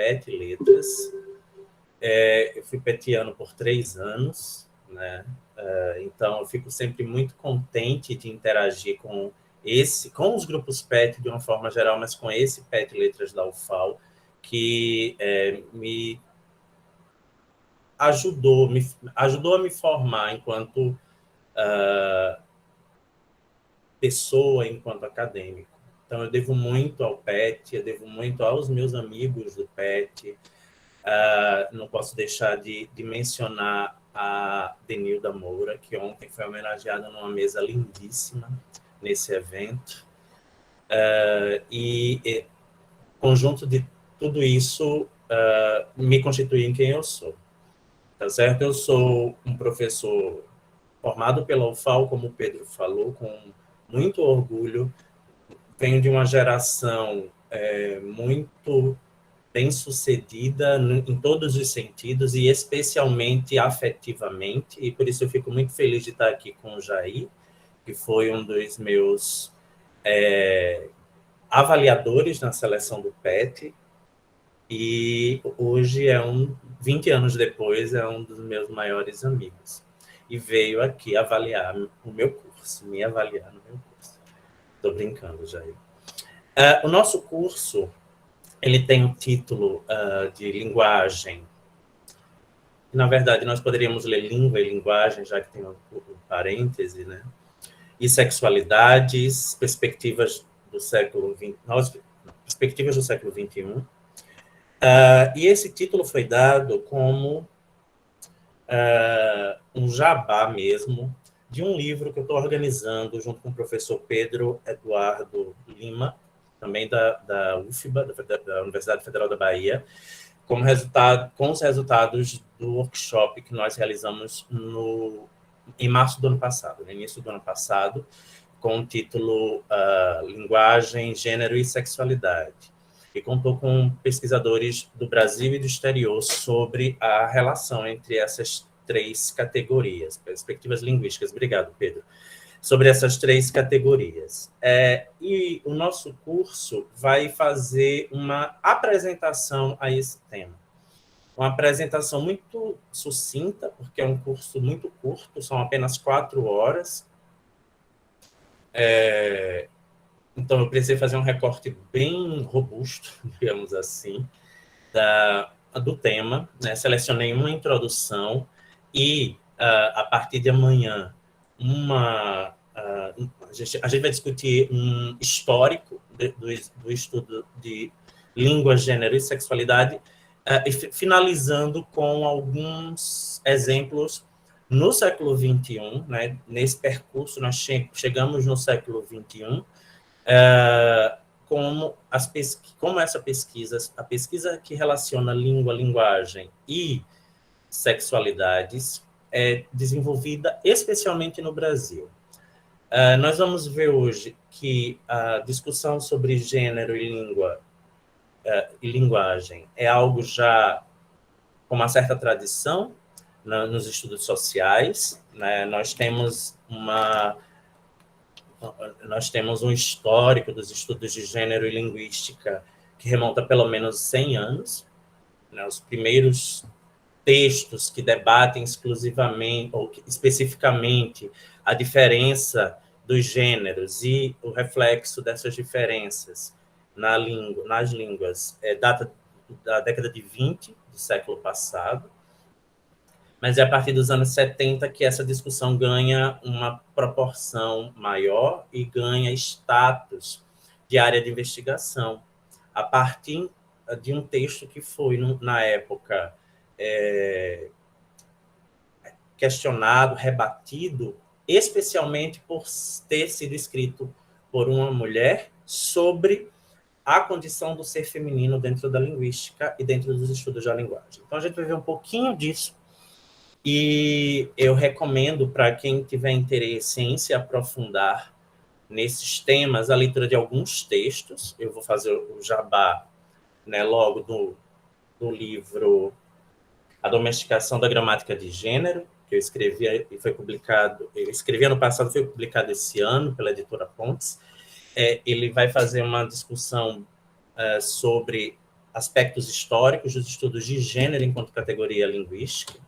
PET Letras. Eu fui petiano por 3 anos, né? Então, eu fico sempre muito contente de interagir com os grupos PET de uma forma geral, mas com esse PET Letras da UFAL, que me ajudou a me formar enquanto pessoa, enquanto acadêmico. Então, eu devo muito ao PET, eu devo muito aos meus amigos do PET. Não posso deixar de mencionar a Denilda Moura, que ontem foi homenageada numa mesa lindíssima nesse evento. E conjunto de tudo isso me constitui em quem eu sou. Tá certo? Eu sou um professor formado pela UFAL, como o Pedro falou, com muito orgulho. Venho de uma geração muito bem-sucedida em todos os sentidos, e especialmente afetivamente, e por isso eu fico muito feliz de estar aqui com o Jair, que foi um dos meus avaliadores na seleção do PET, e hoje 20 anos depois, é um dos meus maiores amigos. E veio aqui avaliar o meu curso, me avaliar no meu curso. Estou brincando, Jair. O nosso curso, ele tem um título de linguagem. Na verdade, nós poderíamos ler língua e linguagem, já que tem um parêntese, né? E sexualidades, perspectivas do século XX, perspectivas do século XXI. E esse título foi dado como um jabá mesmo de um livro que eu estou organizando junto com o professor Pedro Eduardo Lima, também da UFBA, da Universidade Federal da Bahia, com os resultados do workshop que nós realizamos em março do ano passado, no início do ano passado, com o título Linguagem, Gênero e Sexualidade. E contou com pesquisadores do Brasil e do exterior sobre a relação entre essas 3 categorias, perspectivas linguísticas. Obrigado, Pedro. Sobre essas 3 categorias. E o nosso curso vai fazer uma apresentação a esse tema. Uma apresentação muito sucinta, porque é um curso muito curto, são apenas 4 horas. Então, eu precisei fazer um recorte bem robusto, digamos assim, do tema, né? Selecionei uma introdução e, a partir de amanhã, a gente vai discutir um histórico do estudo de língua, gênero e sexualidade, e finalizando com alguns exemplos no século XXI, né? Nesse percurso, nós chegamos no século XXI, como essa pesquisa, a pesquisa que relaciona língua, linguagem e sexualidades, é desenvolvida especialmente no Brasil. Nós vamos ver hoje que a discussão sobre gênero e língua e linguagem é algo já com uma certa tradição nos estudos sociais, né? Nós temos um histórico dos estudos de gênero e linguística que remonta a pelo menos 100 anos. Né? Os primeiros textos que debatem exclusivamente ou especificamente a diferença dos gêneros e o reflexo dessas diferenças nas línguas data da década de 20 do século passado. Mas é a partir dos anos 70 que essa discussão ganha uma proporção maior e ganha status de área de investigação, a partir de um texto que foi, na época, questionado, rebatido, especialmente por ter sido escrito por uma mulher sobre a condição do ser feminino dentro da linguística e dentro dos estudos da linguagem. Então, a gente vai ver um pouquinho disso. E eu recomendo para quem tiver interesse em se aprofundar nesses temas, a leitura de alguns textos. Eu vou fazer o jabá, né, logo do livro A Domesticação da Gramática de Gênero, que eu escrevi e foi publicado, eu escrevi ano passado, foi publicado esse ano pela editora Pontes. Ele vai fazer uma discussão sobre aspectos históricos dos estudos de gênero enquanto categoria linguística.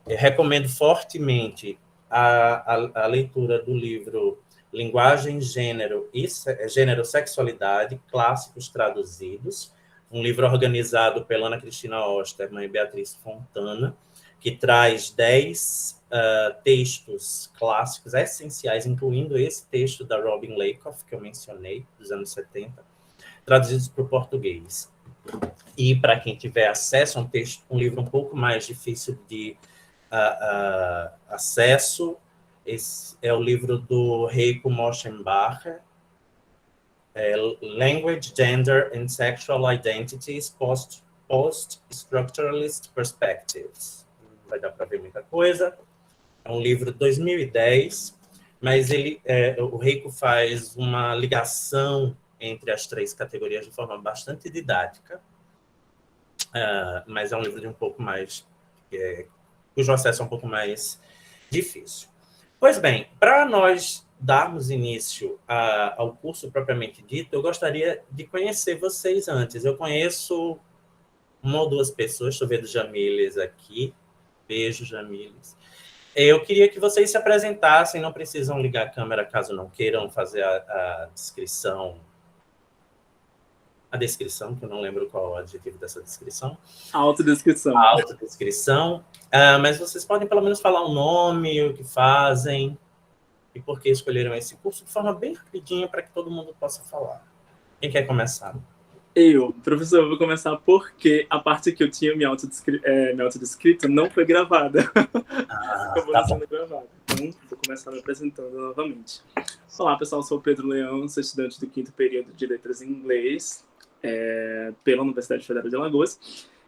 Eu recomendo fortemente a leitura do livro Linguagem, Gênero e Sexualidade, Clássicos Traduzidos, um livro organizado pela Ana Cristina Osterman e Beatriz Fontana, que traz 10 textos clássicos essenciais, incluindo esse texto da Robin Lakoff, que eu mencionei, dos anos 70, traduzidos para o português. E, para quem tiver acesso a um livro um pouco mais difícil de acesso, esse é o livro do Heiko Moschenbacher, Language, Gender and Sexual Identities, Post-Structuralist Perspectives. Não vai dar para ver muita coisa. É um livro de 2010, mas o Heiko faz uma ligação entre as 3 categorias de forma bastante didática, mas é um livro de um pouco mais... cujo acesso é um pouco mais difícil. Pois bem, para nós darmos início ao curso propriamente dito, eu gostaria de conhecer vocês antes. Eu conheço 1 ou 2 pessoas, estou vendo Jamiles aqui. Beijo, Jamiles. Eu queria que vocês se apresentassem, não precisam ligar a câmera caso não queiram fazer a descrição. A descrição, que eu não lembro qual é o adjetivo dessa descrição. Autodescrição. A autodescrição. Mas vocês podem pelo menos falar o nome, o que fazem e por que escolheram esse curso de forma bem rapidinha para que todo mundo possa falar. Quem quer começar? Professor, eu vou começar porque a parte que eu tinha me autodescrito não foi gravada. Acabou sendo gravada. Então, vou começar me apresentando novamente. Olá, pessoal, eu sou o Pedro Leão, sou estudante do 5º período de Letras em Inglês pela Universidade Federal de Alagoas.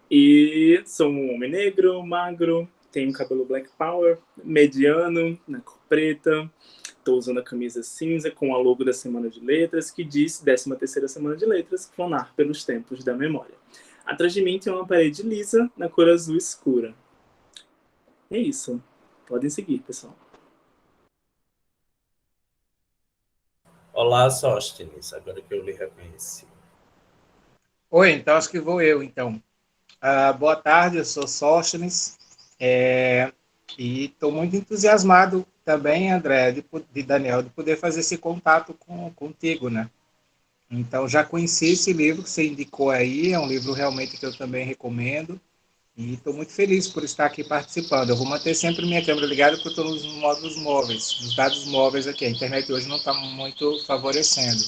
E sou um homem negro, magro, tenho cabelo black power, mediano, na cor preta. Estou usando a camisa cinza com a logo da Semana de Letras, que diz 13ª Semana de Letras, clonar pelos tempos da memória. Atrás de mim tem uma parede lisa, na cor azul escura. É isso. Podem seguir, pessoal. Olá, Sóstenes, agora que eu lhe reconheci. Oi, então acho que vou eu, então. Boa tarde, eu sou Sóstenes, e estou muito entusiasmado também, André, de Daniel, de poder fazer esse contato contigo, né? Então, já conheci esse livro que você indicou aí, é um livro realmente que eu também recomendo, e estou muito feliz por estar aqui participando. Eu vou manter sempre minha câmera ligada porque eu estou nos módulos móveis, nos dados móveis aqui. A internet hoje não está muito favorecendo.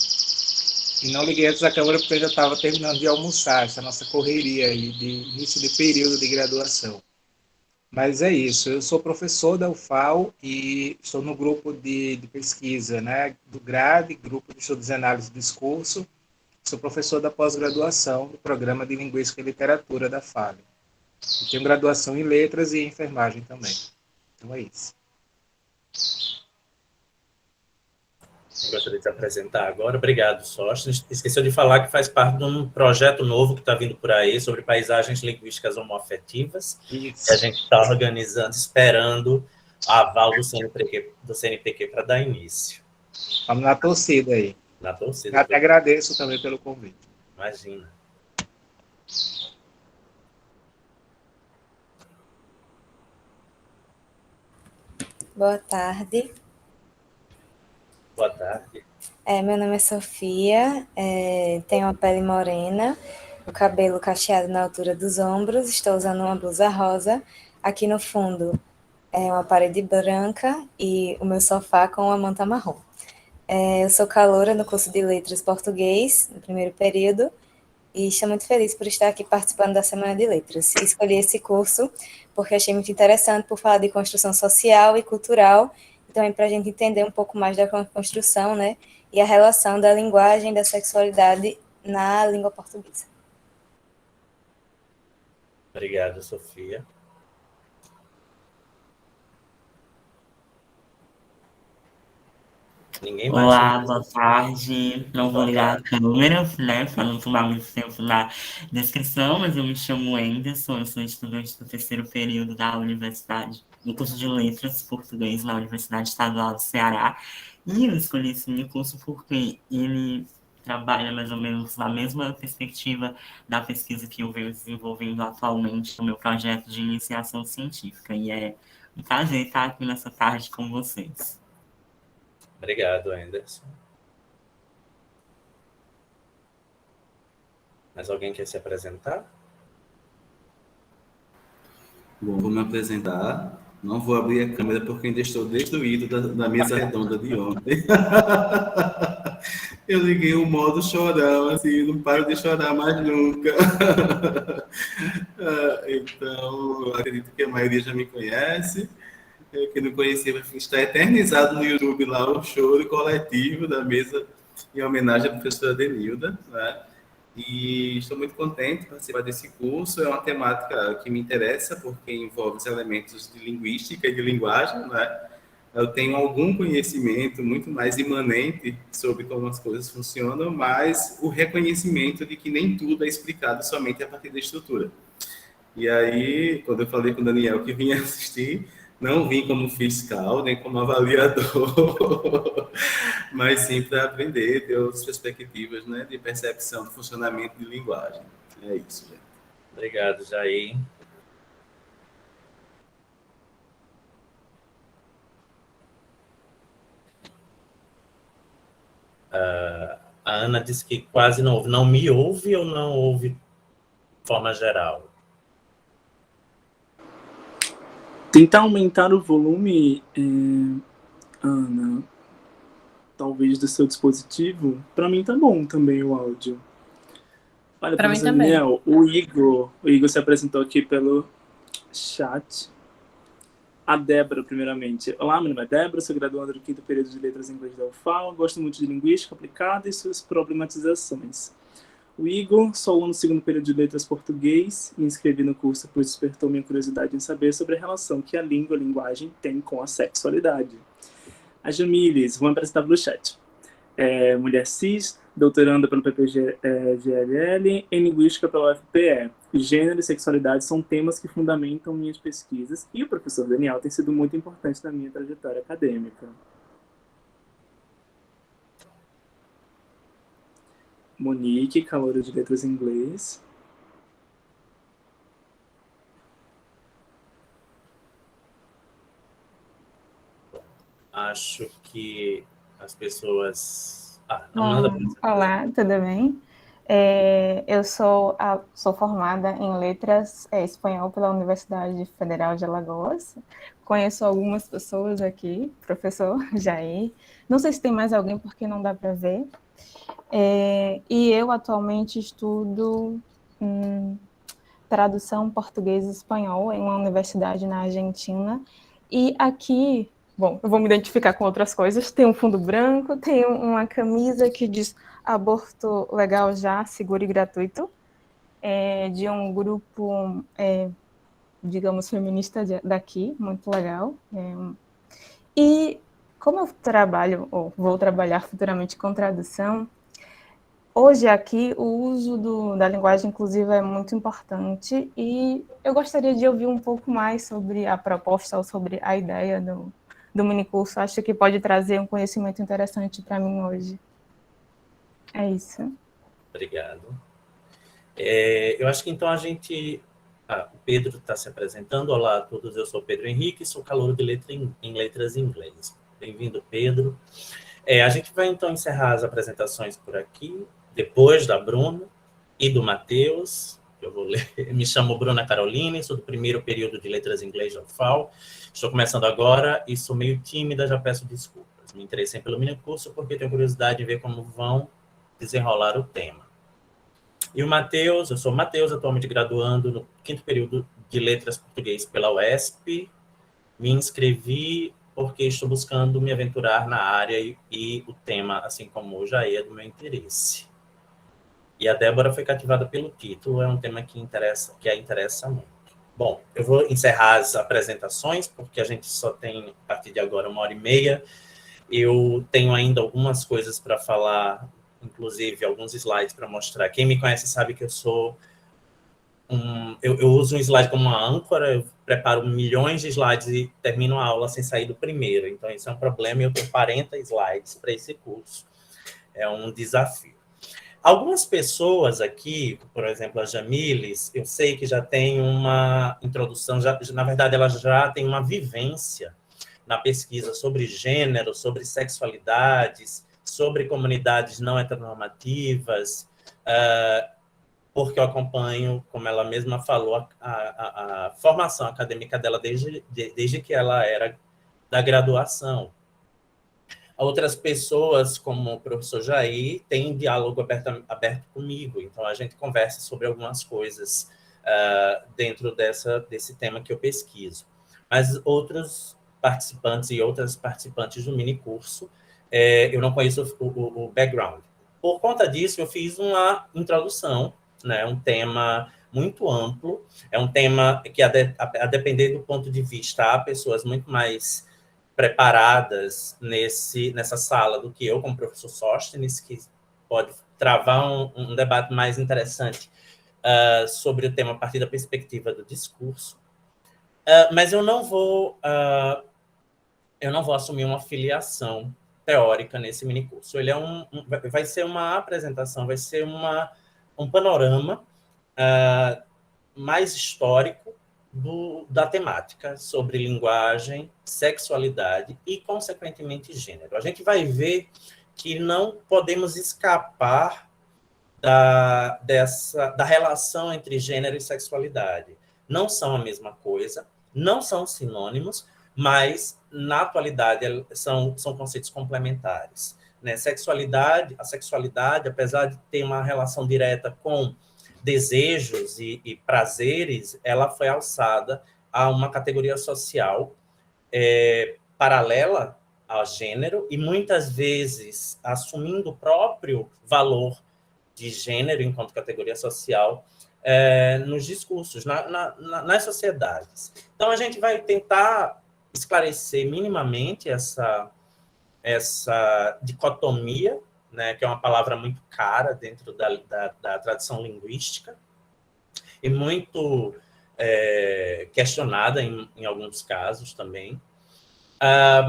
E não liguei antes a câmera porque eu já estava terminando de almoçar, essa nossa correria aí de início de período de graduação. Mas é isso, eu sou professor da UFAL e estou no grupo de pesquisa, né, do GRAD, Grupo de Estudos e Análise do Discurso. Sou professor da pós-graduação do Programa de Linguística e Literatura da FALE. E tenho graduação em Letras e em Enfermagem também. Então é isso. Eu gostaria de se apresentar agora. Obrigado, Sóstenes. Esqueceu de falar que faz parte de um projeto novo que está vindo por aí sobre paisagens linguísticas homoafetivas. Isso. Que a gente está organizando, esperando a aval do CNPq para dar início. Vamos na torcida aí. Na torcida. Eu até agradeço também pelo convite. Imagina. Boa tarde. Boa tarde. Meu nome é Sofia, tenho uma pele morena, o cabelo cacheado na altura dos ombros, estou usando uma blusa rosa. Aqui no fundo é uma parede branca e o meu sofá com uma manta marrom. Eu sou caloura no curso de Letras Português, no 1º período, e estou muito feliz por estar aqui participando da Semana de Letras. Escolhi esse curso porque achei muito interessante por falar de construção social e cultural, e também para a gente entender um pouco mais da construção, né, e a relação da linguagem e da sexualidade na língua portuguesa. Obrigado, Sofia. Ninguém mais. Olá, boa tarde. Não vou ligar a câmera, né, para não tomar muito tempo na descrição, mas eu me chamo Anderson, eu sou estudante do 3º período da Universidade, no curso de Letras Português na Universidade Estadual do Ceará, e eu escolhi esse meu curso porque ele trabalha mais ou menos na mesma perspectiva da pesquisa que eu venho desenvolvendo atualmente no meu projeto de iniciação científica. E é um prazer estar aqui nessa tarde com vocês. Obrigado, Anderson. Mais alguém quer se apresentar? Bom, vou me apresentar. Não vou abrir a câmera porque ainda estou destruído da mesa redonda de ontem. Eu liguei o modo chorão, assim, não paro de chorar mais nunca. Então, eu acredito que a maioria já me conhece. Quem não conhecia vai estar eternizado no YouTube lá o choro coletivo da mesa em homenagem à professora Denilda, né? E estou muito contente de participar desse curso. É uma temática que me interessa porque envolve os elementos de linguística e de linguagem, né? Eu tenho algum conhecimento muito mais imanente sobre como as coisas funcionam, mas o reconhecimento de que nem tudo é explicado somente a partir da estrutura. E aí, quando eu falei com o Daniel que vinha assistir, não vim como fiscal, nem como avaliador, mas sim para aprender, ter outras perspectivas, né, de percepção do funcionamento de linguagem. É isso, gente. Obrigado, Jair. A Ana disse que quase não ouve. Não me ouve ou não ouve de forma geral? Tentar aumentar o volume, Ana, talvez do seu dispositivo. Para mim tá bom também o áudio. Olha, Para mim Daniel, o Igor se apresentou aqui pelo chat. A Débora, primeiramente. Olá, meu nome é Débora, sou graduanda do 5º período de Letras em Inglês da UFAL, gosto muito de linguística aplicada e suas problematizações. O Igor, sou aluno do 2º período de Letras Português, me inscrevi no curso pois despertou minha curiosidade em saber sobre a relação que a linguagem tem com a sexualidade. A Jamiles, vou me apresentar pelo chat. Mulher cis, doutoranda pelo PPGLL, em linguística pela UFPE. Gênero e sexualidade são temas que fundamentam minhas pesquisas e o professor Daniel tem sido muito importante na minha trajetória acadêmica. Monique, caloura de letras em inglês. Acho que as pessoas... Olá, tudo bem? Eu sou formada em Letras Espanhol pela Universidade Federal de Alagoas. Conheço algumas pessoas aqui, professor Jair. Não sei se tem mais alguém porque não dá para ver. E eu atualmente estudo tradução português e espanhol em uma universidade na Argentina. E aqui, bom, eu vou me identificar com outras coisas. Tem um fundo branco, tem uma camisa que diz aborto legal já, seguro e gratuito, de um grupo, digamos, feminista daqui, muito legal. E como eu trabalho, ou vou trabalhar futuramente com tradução, hoje aqui o uso da linguagem inclusiva é muito importante e eu gostaria de ouvir um pouco mais sobre a proposta ou sobre a ideia do minicurso. Acho que pode trazer um conhecimento interessante para mim hoje. É isso. Obrigado. Eu acho que então a gente... o Pedro está se apresentando. Olá a todos, eu sou Pedro Henrique, sou calouro de em letras em inglês. Bem-vindo, Pedro. A gente vai então encerrar as apresentações por aqui, depois da Bruna e do Matheus. Eu vou ler. Me chamo Bruna Caroline, sou do 1º período de Letras em Inglês da UFAL. Estou começando agora e sou meio tímida, já peço desculpas. Me interessei pelo minicurso porque tenho curiosidade em ver como vão desenrolar o tema. E o Matheus, eu sou o Matheus, atualmente graduando no 5º período de Letras Português pela UESP. Me inscrevi porque estou buscando me aventurar na área e o tema, assim como o Jair, é do meu interesse. E a Débora foi cativada pelo título, é um tema que a interessa muito. Bom, eu vou encerrar as apresentações, porque a gente só tem, a partir de agora, 1h30. Eu tenho ainda algumas coisas para falar, inclusive alguns slides para mostrar. Quem me conhece sabe que eu sou eu uso um slide como uma âncora, eu preparo milhões de slides e termino a aula sem sair do primeiro. Então, isso é um problema e eu tenho 40 slides para esse curso. É um desafio. Algumas pessoas aqui, por exemplo, a Jamiles, eu sei que já tem uma introdução, na verdade, ela já tem uma vivência na pesquisa sobre gênero, sobre sexualidades, sobre comunidades não heteronormativas, porque eu acompanho, como ela mesma falou, a formação acadêmica dela desde que ela era da graduação. Outras pessoas, como o professor Jair, têm diálogo aberto comigo, então a gente conversa sobre algumas coisas dentro desse tema que eu pesquiso. Mas outros participantes e outras participantes do minicurso, eu não conheço o background. Por conta disso, eu fiz uma introdução, né, um tema muito amplo, é um tema que, a depender do ponto de vista, há pessoas muito mais preparadas nessa sala do que eu, como professor Sóstenes, que pode travar um debate mais interessante sobre o tema a partir da perspectiva do discurso. Mas eu não vou assumir uma filiação teórica nesse minicurso. Ele vai ser uma apresentação, vai ser um panorama mais histórico da temática sobre linguagem, sexualidade e, consequentemente, gênero. A gente vai ver que não podemos escapar da relação entre gênero e sexualidade. Não são a mesma coisa, não são sinônimos, mas, na atualidade, são conceitos complementares. Né? A sexualidade, apesar de ter uma relação direta com desejos e prazeres, ela foi alçada a uma categoria social paralela ao gênero e, muitas vezes, assumindo o próprio valor de gênero enquanto categoria social nos discursos, nas sociedades. Então, a gente vai tentar esclarecer minimamente essa dicotomia, né, que é uma palavra muito cara dentro da tradição linguística e muito questionada em alguns casos também,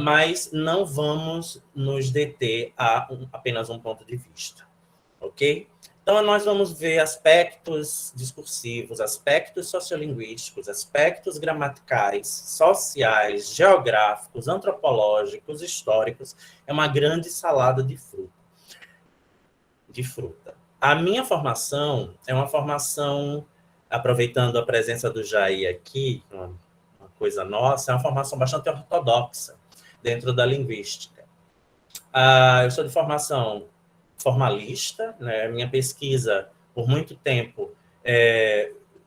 mas não vamos nos deter a apenas um ponto de vista, ok? Então, nós vamos ver aspectos discursivos, aspectos sociolinguísticos, aspectos gramaticais, sociais, geográficos, antropológicos, históricos. É uma grande salada de fruta. A minha formação é uma formação, aproveitando a presença do Jair aqui, uma coisa nossa, é uma formação bastante ortodoxa dentro da linguística. Eu sou de formação formalista, né? Minha pesquisa, por muito tempo,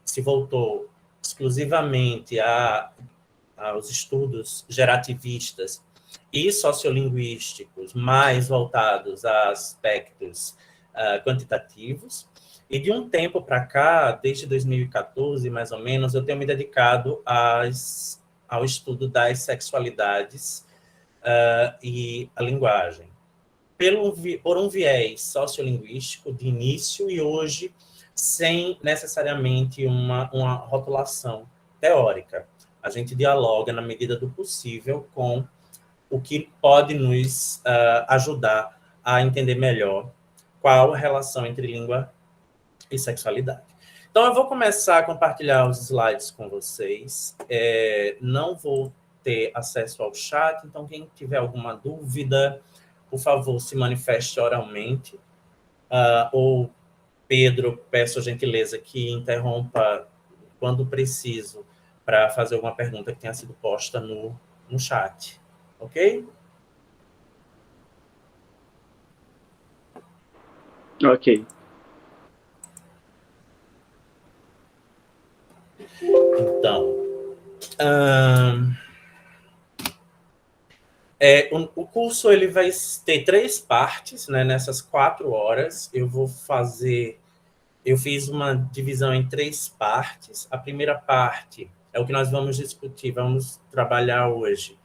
se voltou exclusivamente aos estudos gerativistas e sociolinguísticos, mais voltados a aspectos quantitativos. E de um tempo para cá, desde 2014, mais ou menos, eu tenho me dedicado ao estudo das sexualidades e a linguagem. Por um viés sociolinguístico de início e hoje sem necessariamente uma rotulação teórica. A gente dialoga na medida do possível com o que pode nos ajudar a entender melhor qual a relação entre língua e sexualidade. Então, eu vou começar a compartilhar os slides com vocês. Não vou ter acesso ao chat, então quem tiver alguma dúvida, por favor, se manifeste oralmente. Ou, Pedro, peço a gentileza que interrompa quando preciso para fazer alguma pergunta que tenha sido posta no chat. Ok? Ok. Então, o curso ele vai ter 3 partes, né? Nessas 4 horas, eu fiz uma divisão em 3 partes. A primeira parte é o que nós vamos discutir, vamos trabalhar hoje.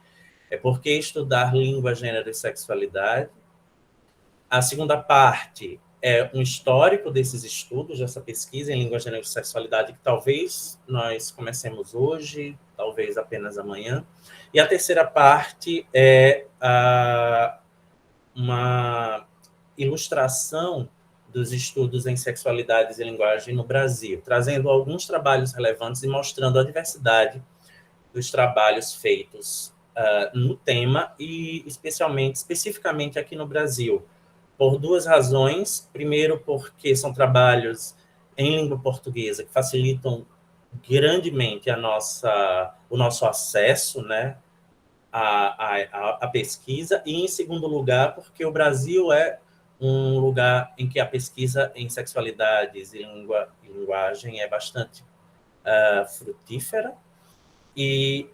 Por que estudar língua, gênero e sexualidade. A segunda parte é um histórico desses estudos, dessa pesquisa em língua, gênero e sexualidade, que talvez nós comecemos hoje, talvez apenas amanhã. E a terceira parte é uma ilustração dos estudos em sexualidades e linguagem no Brasil, trazendo alguns trabalhos relevantes e mostrando a diversidade dos trabalhos feitos no tema e especificamente aqui no Brasil, por duas razões. Primeiro, porque são trabalhos em língua portuguesa que facilitam grandemente o nosso acesso, né, à pesquisa, e, em segundo lugar, porque o Brasil é um lugar em que a pesquisa em sexualidades e linguagem é bastante frutífera, e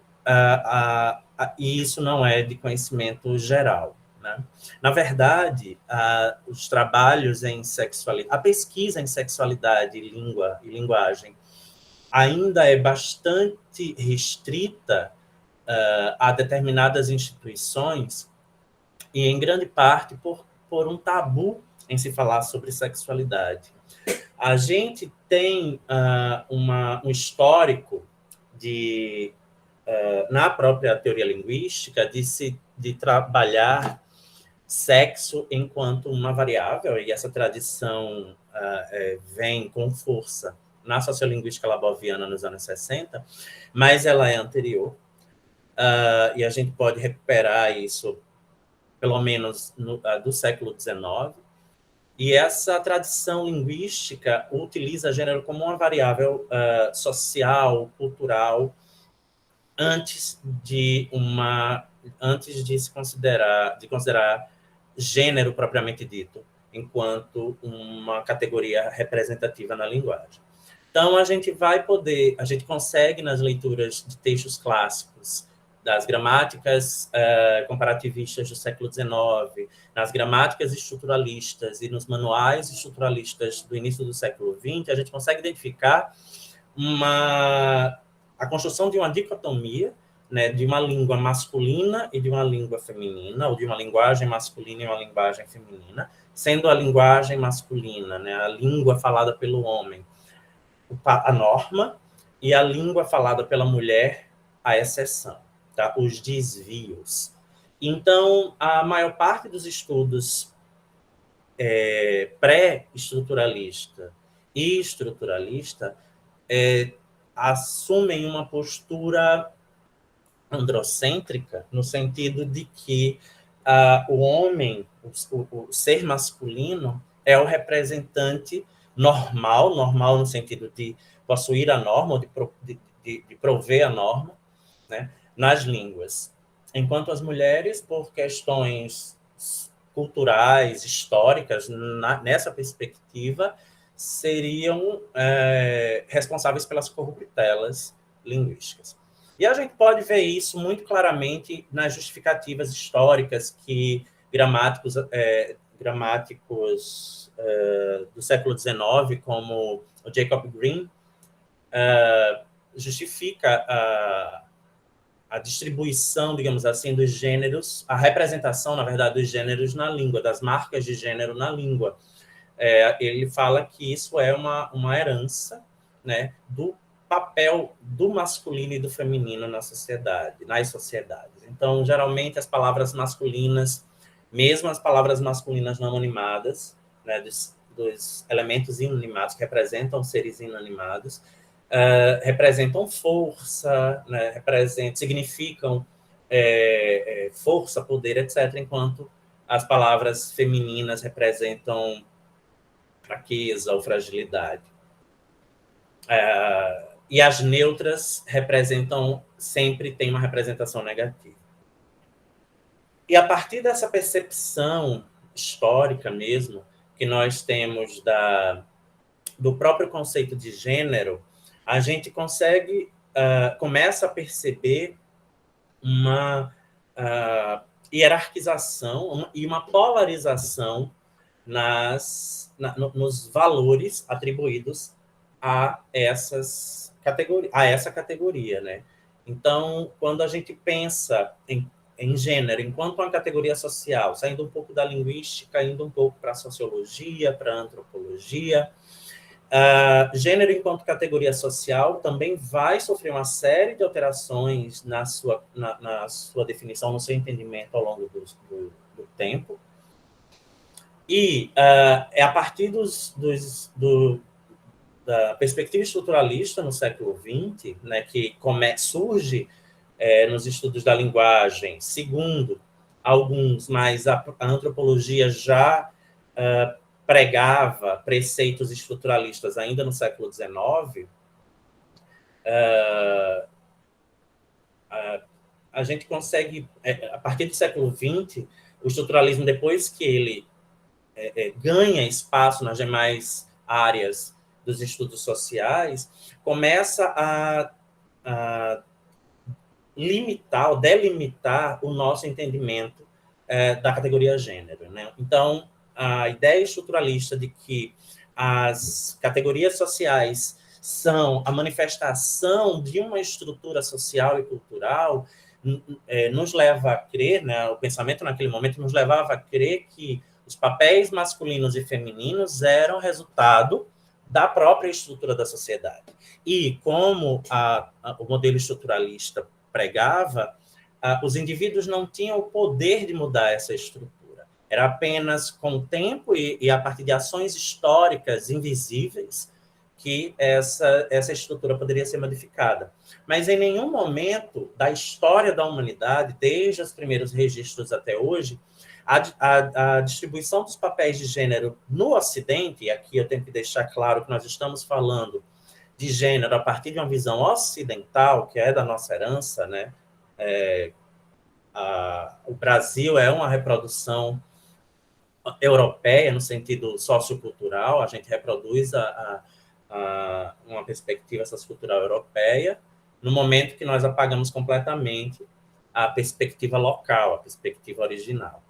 isso não é de conhecimento geral, né? Na verdade, os trabalhos em sexualidade, a pesquisa em sexualidade, língua e linguagem ainda é bastante restrita a determinadas instituições, e em grande parte por um tabu em se falar sobre sexualidade. A gente tem um histórico na própria teoria linguística de trabalhar sexo enquanto uma variável, e essa tradição vem com força na sociolinguística laboviana nos anos 60, mas ela é anterior, e a gente pode recuperar isso pelo menos do século XIX, e essa tradição linguística utiliza gênero como uma variável social, cultural, antes de se considerar gênero propriamente dito, enquanto uma categoria representativa na linguagem. Então, a gente consegue, nas leituras de textos clássicos, das gramáticas comparativistas do século XIX, nas gramáticas estruturalistas e nos manuais estruturalistas do início do século XX, a gente consegue identificar a construção de uma dicotomia, né, de uma língua masculina e de uma língua feminina, ou de uma linguagem masculina e uma linguagem feminina, sendo a linguagem masculina, né, a língua falada pelo homem, a norma, e a língua falada pela mulher, a exceção, tá? Os desvios. Então, a maior parte dos estudos pré-estruturalista e estruturalista assumem uma postura androcêntrica, no sentido de que o homem, o ser masculino, é o representante normal no sentido de possuir a norma, ou de prover a norma, né, nas línguas. Enquanto as mulheres, por questões culturais, históricas, nessa perspectiva, seriam responsáveis pelas corruptelas linguísticas. E a gente pode ver isso muito claramente nas justificativas históricas que gramáticos do século XIX, como o Jacob Green, justifica a distribuição, digamos assim, dos gêneros, a representação, na verdade, dos gêneros na língua, das marcas de gênero na língua. Ele fala que isso é uma herança, né, do papel do masculino e do feminino nas sociedades. Então, geralmente, as palavras masculinas, mesmo as palavras masculinas não animadas, né, dos elementos inanimados que representam seres inanimados, representam força, né, significam força, poder, etc., enquanto as palavras femininas representam fraqueza ou fragilidade. E as neutras têm uma representação negativa. E a partir dessa percepção histórica mesmo, que nós temos do próprio conceito de gênero, a gente começa a perceber uma hierarquização e uma polarização nos valores atribuídos a essa categoria, né? Então, quando a gente pensa em gênero enquanto uma categoria social, saindo um pouco da linguística, indo um pouco para a sociologia, para a antropologia, gênero enquanto categoria social também vai sofrer uma série de alterações na sua definição, no seu entendimento ao longo do tempo. E é a partir da perspectiva estruturalista no século XX, né, que surge nos estudos da linguagem, segundo alguns, mas a antropologia já pregava preceitos estruturalistas ainda no século XIX, a gente consegue, a partir do século XX, o estruturalismo, depois que ele ganha espaço nas demais áreas dos estudos sociais, começa a limitar ou delimitar o nosso entendimento da categoria gênero, né? Então, a ideia estruturalista de que as categorias sociais são a manifestação de uma estrutura social e cultural nos leva a crer, né, o pensamento naquele momento nos levava a crer que os papéis masculinos e femininos eram resultado da própria estrutura da sociedade. E como o modelo estruturalista pregava, os indivíduos não tinham o poder de mudar essa estrutura. Era apenas com o tempo e a partir de ações históricas invisíveis que essa estrutura poderia ser modificada. Mas em nenhum momento da história da humanidade, desde os primeiros registros até hoje, a distribuição dos papéis de gênero no Ocidente, e aqui eu tenho que deixar claro que nós estamos falando de gênero a partir de uma visão ocidental, que é da nossa herança, né? O Brasil é uma reprodução europeia, no sentido sociocultural, a gente reproduz uma perspectiva sociocultural europeia, no momento que nós apagamos completamente a perspectiva local, a perspectiva original.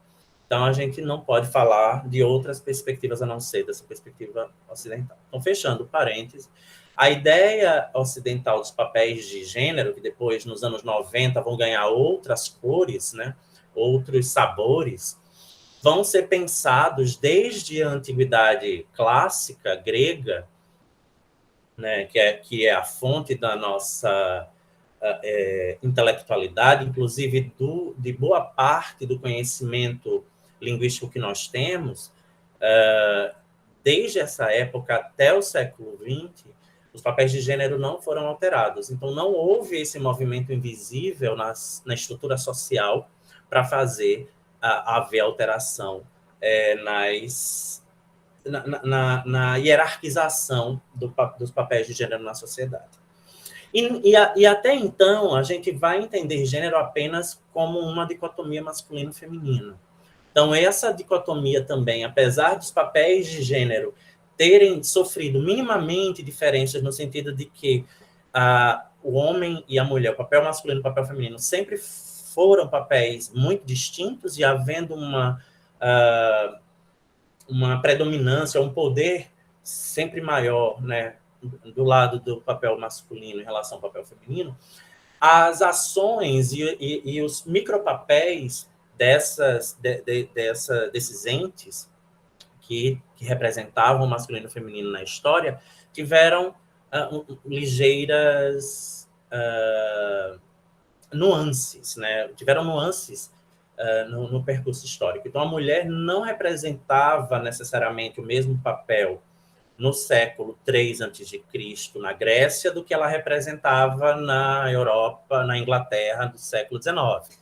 Então, a gente não pode falar de outras perspectivas a não ser dessa perspectiva ocidental. Então, fechando parênteses, a ideia ocidental dos papéis de gênero, que depois, nos anos 90, vão ganhar outras cores, né, outros sabores, vão ser pensados desde a antiguidade clássica grega, né, que é a fonte da nossa intelectualidade, inclusive de boa parte do conhecimento linguístico que nós temos, desde essa época até o século XX, os papéis de gênero não foram alterados. Então, não houve esse movimento invisível na estrutura social para fazer haver alteração na hierarquização dos papéis de gênero na sociedade. E até então, a gente vai entender gênero apenas como uma dicotomia masculino-feminina. Então, essa dicotomia também, apesar dos papéis de gênero terem sofrido minimamente diferenças no sentido de que o homem e a mulher, o papel masculino e o papel feminino, sempre foram papéis muito distintos e havendo uma predominância, um poder sempre maior, né, do lado do papel masculino em relação ao papel feminino, as ações e os micropapéis desses entes que representavam o masculino e o feminino na história tiveram ligeiras nuances, né? Tiveram nuances no percurso histórico. Então, a mulher não representava necessariamente o mesmo papel no século III a.C., na Grécia, do que ela representava na Europa, na Inglaterra, do século XIX.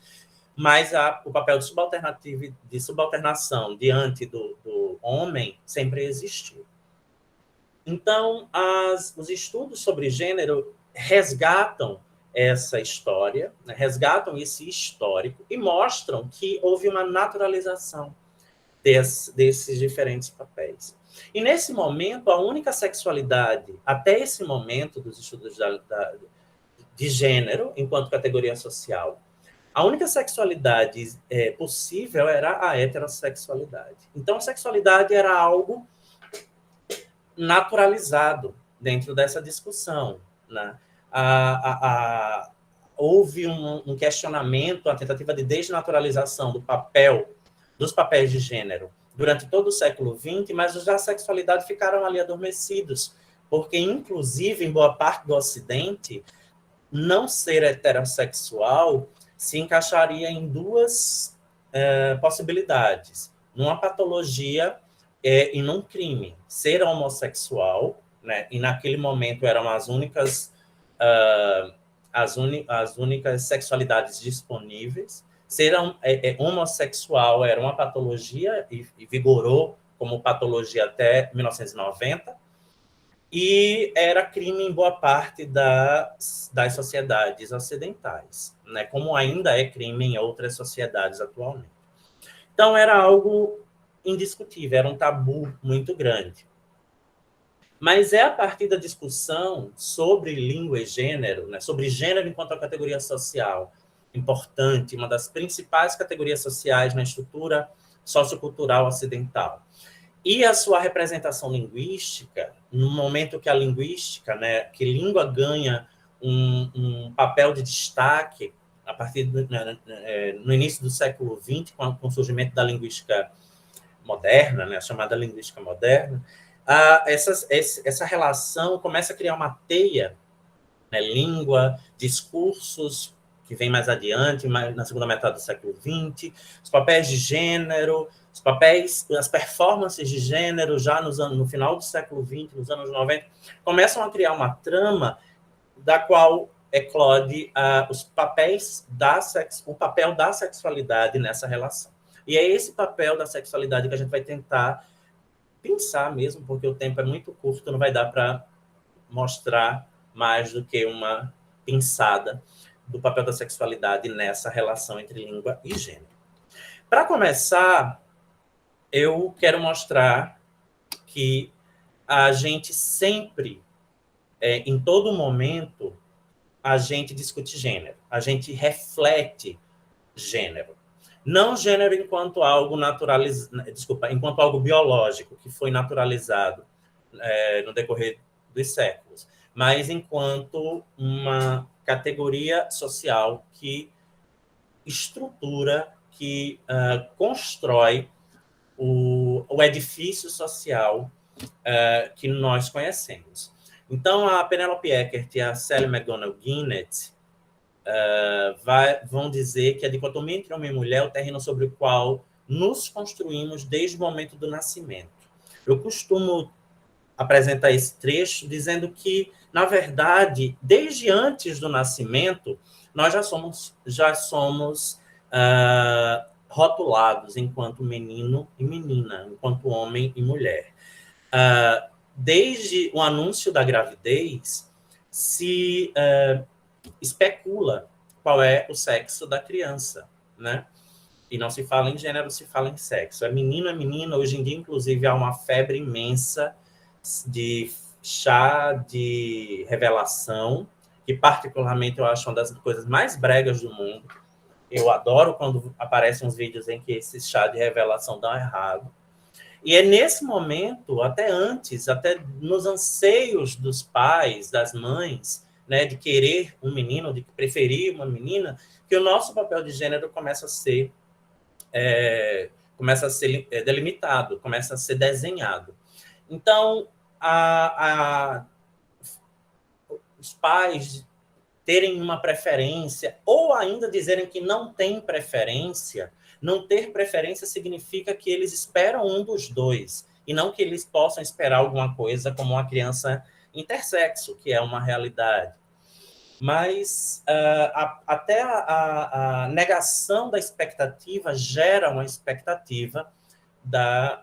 Mas o papel de subalternação diante do homem sempre existiu. Então, os estudos sobre gênero resgatam essa história, né, resgatam esse histórico e mostram que houve uma naturalização desses diferentes papéis. E, nesse momento, a única sexualidade, até esse momento dos estudos de gênero, enquanto categoria social, a única sexualidade possível era a heterossexualidade. Então, a sexualidade era algo naturalizado dentro dessa discussão, né? Houve um questionamento, uma tentativa de desnaturalização dos papéis de gênero durante todo o século XX, mas os da sexualidade ficaram ali adormecidos, porque, inclusive, em boa parte do Ocidente, não ser heterossexual se encaixaria em duas possibilidades. Numa patologia e não crime. Ser homossexual, né, e naquele momento eram as únicas sexualidades disponíveis. Ser homossexual era uma patologia e vigorou como patologia até 1990, e era crime em boa parte das sociedades ocidentais, né, como ainda é crime em outras sociedades atualmente. Então, era algo indiscutível, era um tabu muito grande. Mas é a partir da discussão sobre língua e gênero, né, sobre gênero enquanto categoria social importante, uma das principais categorias sociais na estrutura sociocultural ocidental, e a sua representação linguística, no momento que a linguística, né, que língua ganha um papel de destaque a partir no início do século XX, com o surgimento da linguística moderna, né, a chamada linguística moderna, essa relação começa a criar uma teia, né, língua, discursos, que vem mais adiante, na segunda metade do século XX, os papéis de gênero, as performances de gênero, já no final do século XX, nos anos 90, começam a criar uma trama da qual eclode o papel da sexualidade nessa relação. E é esse papel da sexualidade que a gente vai tentar pensar mesmo, porque o tempo é muito curto, não vai dar para mostrar mais do que uma pinçada do papel da sexualidade nessa relação entre língua e gênero. Para começar, eu quero mostrar que a gente sempre, em todo momento, a gente discute gênero, a gente reflete gênero. Não gênero enquanto algo enquanto algo biológico, que foi naturalizado no decorrer dos séculos, mas enquanto uma categoria social que estrutura, que constrói o edifício social que nós conhecemos. Então, a Penelope Eckert e a Sally McDonnell-Guinness vão dizer que a dicotomia entre homem e mulher é o terreno sobre o qual nos construímos desde o momento do nascimento. Eu costumo apresentar esse trecho dizendo que, na verdade, desde antes do nascimento, nós já somos rotulados enquanto menino e menina, enquanto homem e mulher. Desde o anúncio da gravidez, se especula qual é o sexo da criança, né? E não se fala em gênero, se fala em sexo. É menino, é menina. Hoje em dia, inclusive, há uma febre imensa de chá de revelação, que particularmente eu acho uma das coisas mais bregas do mundo. Eu adoro quando aparecem uns vídeos em que esse chá de revelação dá errado. E é nesse momento, até antes, até nos anseios dos pais, das mães, né, de querer um menino, de preferir uma menina, que o nosso papel de gênero começa a ser delimitado, começa a ser desenhado. Então, os pais terem uma preferência, ou ainda dizerem que não tem preferência, não ter preferência significa que eles esperam um dos dois, e não que eles possam esperar alguma coisa como uma criança intersexo, que é uma realidade. Mas até a negação da expectativa gera uma expectativa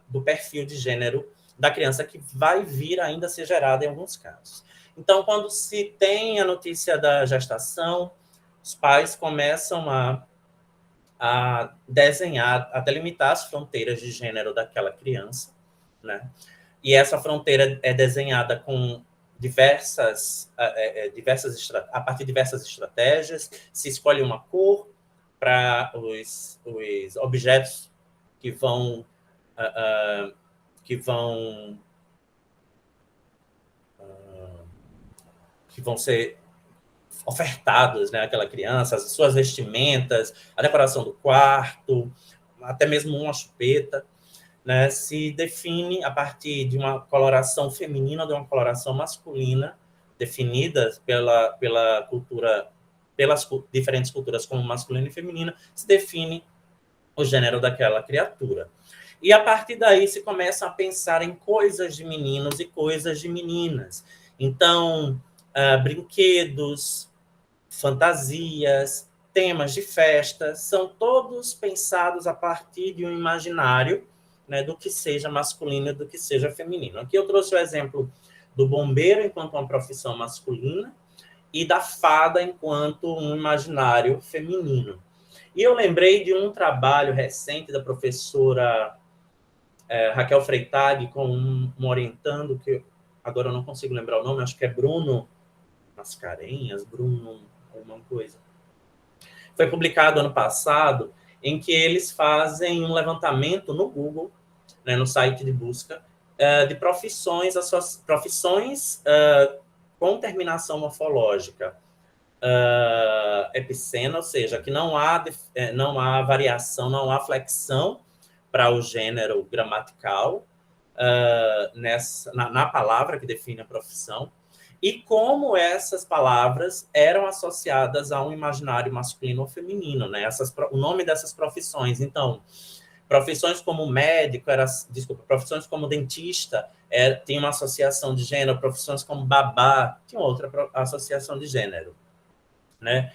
do perfil de gênero da criança, que vai vir ainda a ser gerada em alguns casos. Então, quando se tem a notícia da gestação, os pais começam a desenhar, a delimitar as fronteiras de gênero daquela criança, né? E essa fronteira é desenhada com a partir de diversas estratégias. Se escolhe uma cor para os objetos que vão ser ofertados, né, àquela criança, as suas vestimentas, a decoração do quarto, até mesmo uma chupeta, né, se define a partir de uma coloração feminina ou de uma coloração masculina, definidas pela cultura, pelas diferentes culturas como masculina e feminina, se define o gênero daquela criatura. E a partir daí se começam a pensar em coisas de meninos e coisas de meninas. Então, brinquedos, fantasias, temas de festa, são todos pensados a partir de um imaginário, né, do que seja masculino e do que seja feminino. Aqui eu trouxe o exemplo do bombeiro enquanto uma profissão masculina e da fada enquanto um imaginário feminino. E eu lembrei de um trabalho recente da professora Raquel Freitag com um orientando, que agora eu não consigo lembrar o nome, acho que é Bruno Mascarenhas, Bruno alguma coisa. Foi publicado ano passado, em que eles fazem um levantamento no Google, né, no site de busca, de profissões com terminação morfológica epicena, ou seja, que não há variação, não há flexão para o gênero gramatical na palavra que define a profissão, e como essas palavras eram associadas a um imaginário masculino ou feminino, né? O nome dessas profissões. Então, profissões como médico, profissões como dentista, tinha uma associação de gênero, profissões como babá, tinha outra associação de gênero, né?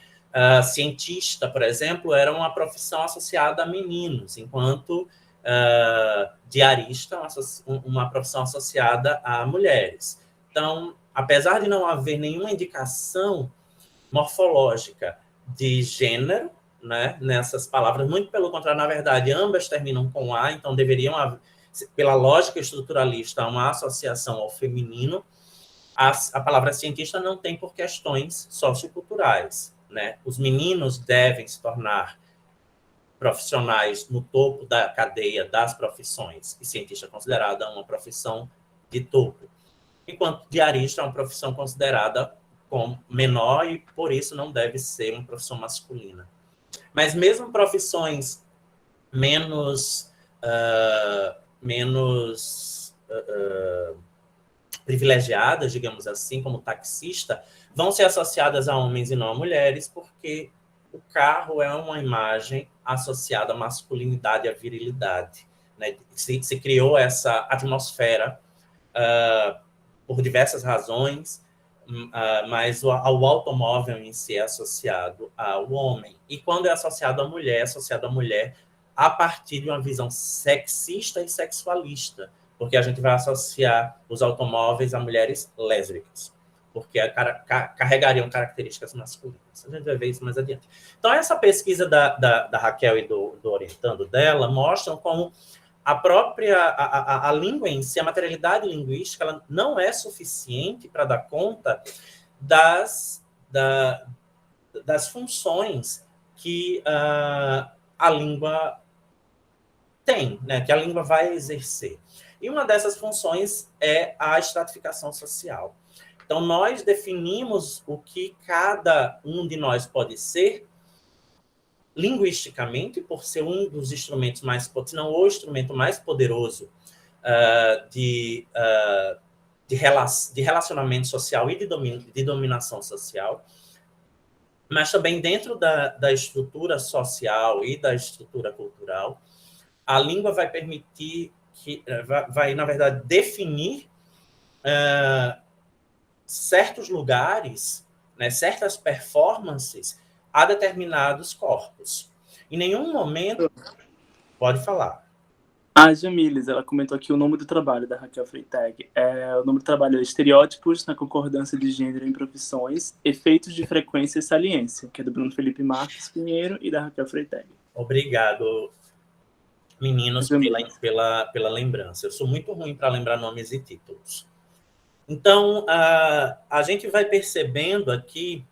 Cientista, por exemplo, era uma profissão associada a meninos, enquanto diarista, uma profissão associada a mulheres. Então, apesar de não haver nenhuma indicação morfológica de gênero, né, nessas palavras, muito pelo contrário, na verdade, ambas terminam com A, então deveriam haver, pela lógica estruturalista, uma associação ao feminino. A palavra cientista não tem por questões socioculturais, né? Os meninos devem se tornar profissionais no topo da cadeia das profissões, e cientista é considerada uma profissão de topo, enquanto diarista é uma profissão considerada como menor e, por isso, não deve ser uma profissão masculina. Mas mesmo profissões menos privilegiadas, digamos assim, como taxista, vão ser associadas a homens e não a mulheres, porque o carro é uma imagem associada à masculinidade e à virilidade, né? Se criou essa atmosfera por diversas razões, mas o automóvel em si é associado ao homem. E quando é associado à mulher, é associado à mulher a partir de uma visão sexista e sexualista, porque a gente vai associar os automóveis a mulheres lésbicas, porque carregariam características masculinas. A gente vai ver isso mais adiante. Então, essa pesquisa da Raquel e do orientando dela mostram como a língua em si, a materialidade linguística, ela não é suficiente para dar conta das funções que a língua tem, né, que a língua vai exercer. E uma dessas funções é a estratificação social. Então, nós definimos o que cada um de nós pode ser linguisticamente, por ser um dos instrumentos mais, se não o instrumento mais poderoso de relacionamento social e de dominação social, mas também dentro da estrutura social e da estrutura cultural, a língua vai permitir vai, na verdade, definir certos lugares, né, certas performances a determinados corpos. Em nenhum momento... Pode falar. A Jamiles, ela comentou aqui o nome do trabalho da Raquel Freitag. O nome do trabalho é Estereótipos na Concordância de Gênero em Profissões, Efeitos de Frequência e Saliência, que é do Bruno Felipe Marques Pinheiro e da Raquel Freitag. Obrigado, meninos, pela lembrança. Eu sou muito ruim para lembrar nomes e títulos. Então, a gente vai percebendo aqui,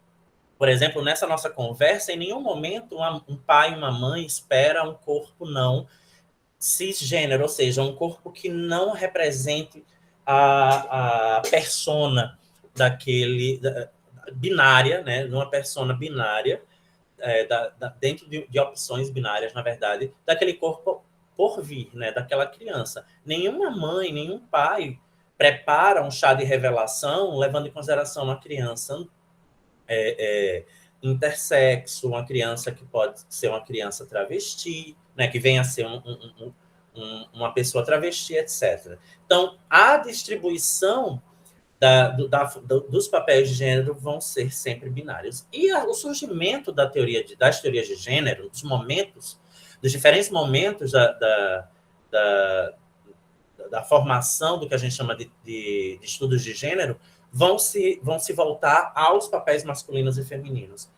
por exemplo, nessa nossa conversa, em nenhum momento um pai e uma mãe espera um corpo não cisgênero, ou seja, um corpo que não represente a persona binária, né, uma persona binária, dentro de opções binárias, na verdade, daquele corpo por vir, né, daquela criança. Nenhuma mãe, nenhum pai prepara um chá de revelação levando em consideração uma criança intersexo, uma criança que pode ser uma criança travesti, né, que venha a ser uma pessoa travesti, etc. Então, a distribuição dos papéis de gênero vão ser sempre binários. E o surgimento das teorias de gênero, dos diferentes momentos da formação do que a gente chama de estudos de gênero, vão se voltar aos papéis masculinos e femininos.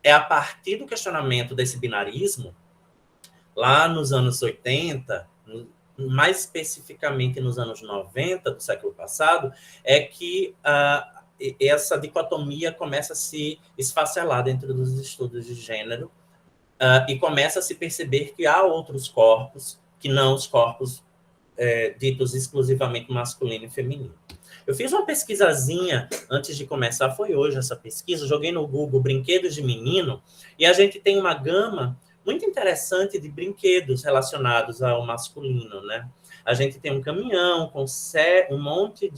É a partir do questionamento desse binarismo, lá nos anos 80, mais especificamente nos anos 90 do século passado, é que essa dicotomia começa a se esfacelar dentro dos estudos de gênero e começa a se perceber que há outros corpos que não os corpos ditos exclusivamente masculino e feminino. Eu fiz uma pesquisazinha antes de começar, foi hoje essa pesquisa, joguei no Google brinquedos de menino, e a gente tem uma gama muito interessante de brinquedos relacionados ao masculino, né? A gente tem um caminhão com um monte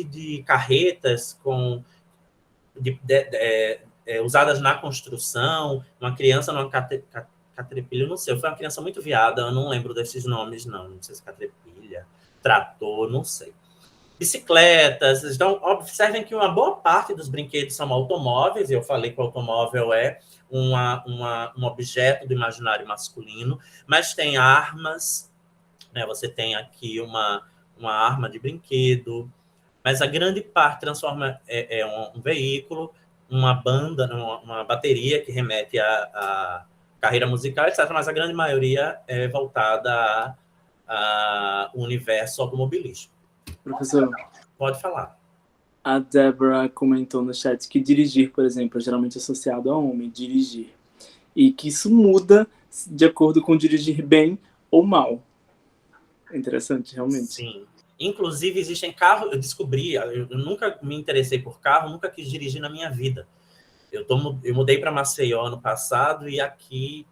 de carretas usadas na construção, uma criança numa catrepilha, não sei, foi uma criança muito viada, eu não lembro desses nomes, não sei se catrepilha, trator, não sei. Bicicletas, então, observem que uma boa parte dos brinquedos são automóveis, eu falei que o automóvel é um objeto do imaginário masculino, mas tem armas, né? Você tem aqui uma arma de brinquedo, mas a grande parte transforma um veículo, uma banda, uma bateria que remete a carreira musical, etc., mas a grande maioria é voltada ao universo automobilístico. Professor, pode falar. A Débora comentou no chat que dirigir, por exemplo, é geralmente associado a homem, dirigir. E que isso muda de acordo com dirigir bem ou mal. É interessante, realmente. Sim. Inclusive, existem carros... Eu nunca me interessei por carro, nunca quis dirigir na minha vida. Eu mudei para Maceió ano passado e aqui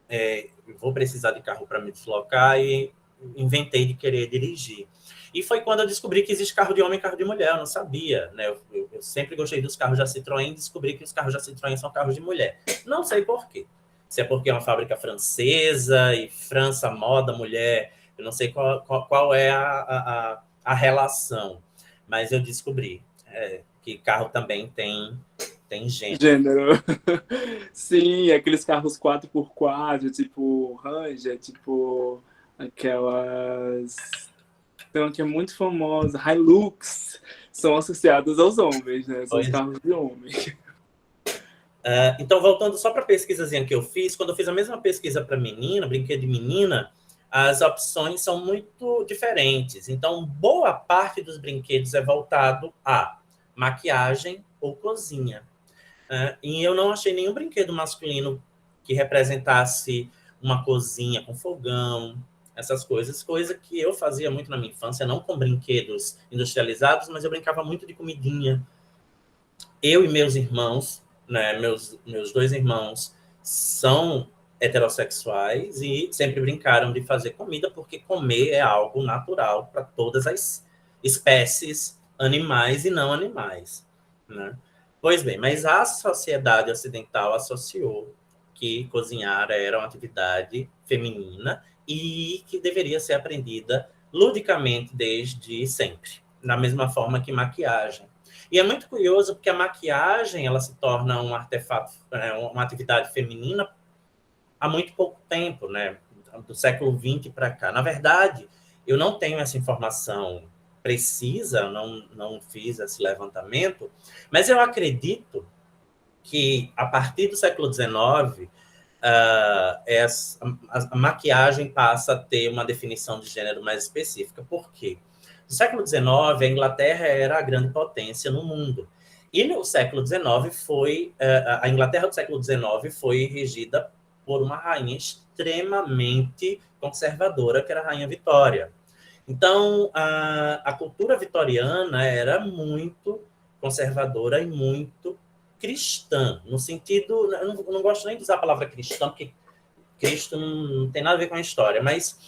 eu vou precisar de carro para me deslocar e inventei de querer dirigir. E foi quando eu descobri que existe carro de homem e carro de mulher, eu não sabia, né? Eu sempre gostei dos carros da Citroën e descobri que os carros da Citroën são carros de mulher. Não sei por quê. Se é porque é uma fábrica francesa e França, moda, mulher, eu não sei qual é a relação, mas eu descobri que carro também tem gênero. Sim, aqueles carros 4x4, tipo Ranger, tipo aquelas... Então, que é muito famosa, Hilux, são associados aos homens, né? São os carros de homem. Então, voltando só para a pesquisazinha que eu fiz, quando eu fiz a mesma pesquisa para menina, brinquedo de menina, as opções são muito diferentes. Então, boa parte dos brinquedos é voltado a maquiagem ou cozinha. E eu não achei nenhum brinquedo masculino que representasse uma cozinha com fogão, essas coisas, coisa que eu fazia muito na minha infância, não com brinquedos industrializados, mas eu brincava muito de comidinha. Eu e meus irmãos, né, meus 2 irmãos, são heterossexuais e sempre brincaram de fazer comida, porque comer é algo natural para todas as espécies, animais e não animais, né? Pois bem, mas a sociedade ocidental associou que cozinhar era uma atividade feminina e que deveria ser aprendida ludicamente desde sempre, da mesma forma que maquiagem. E é muito curioso porque a maquiagem ela se torna um artefato, uma atividade feminina há muito pouco tempo, né? Do século XX para cá. Na verdade, eu não tenho essa informação precisa, não fiz esse levantamento, mas eu acredito que, a partir do século XIX, a maquiagem passa a ter uma definição de gênero mais específica. Por quê? No século XIX, a Inglaterra era a grande potência no mundo. E no século XIX, a Inglaterra do século XIX foi regida por uma rainha extremamente conservadora, que era a Rainha Vitória. Então, a cultura vitoriana era muito conservadora e muito cristã, no sentido... Eu não gosto nem de usar a palavra cristã, porque Cristo não tem nada a ver com a história, mas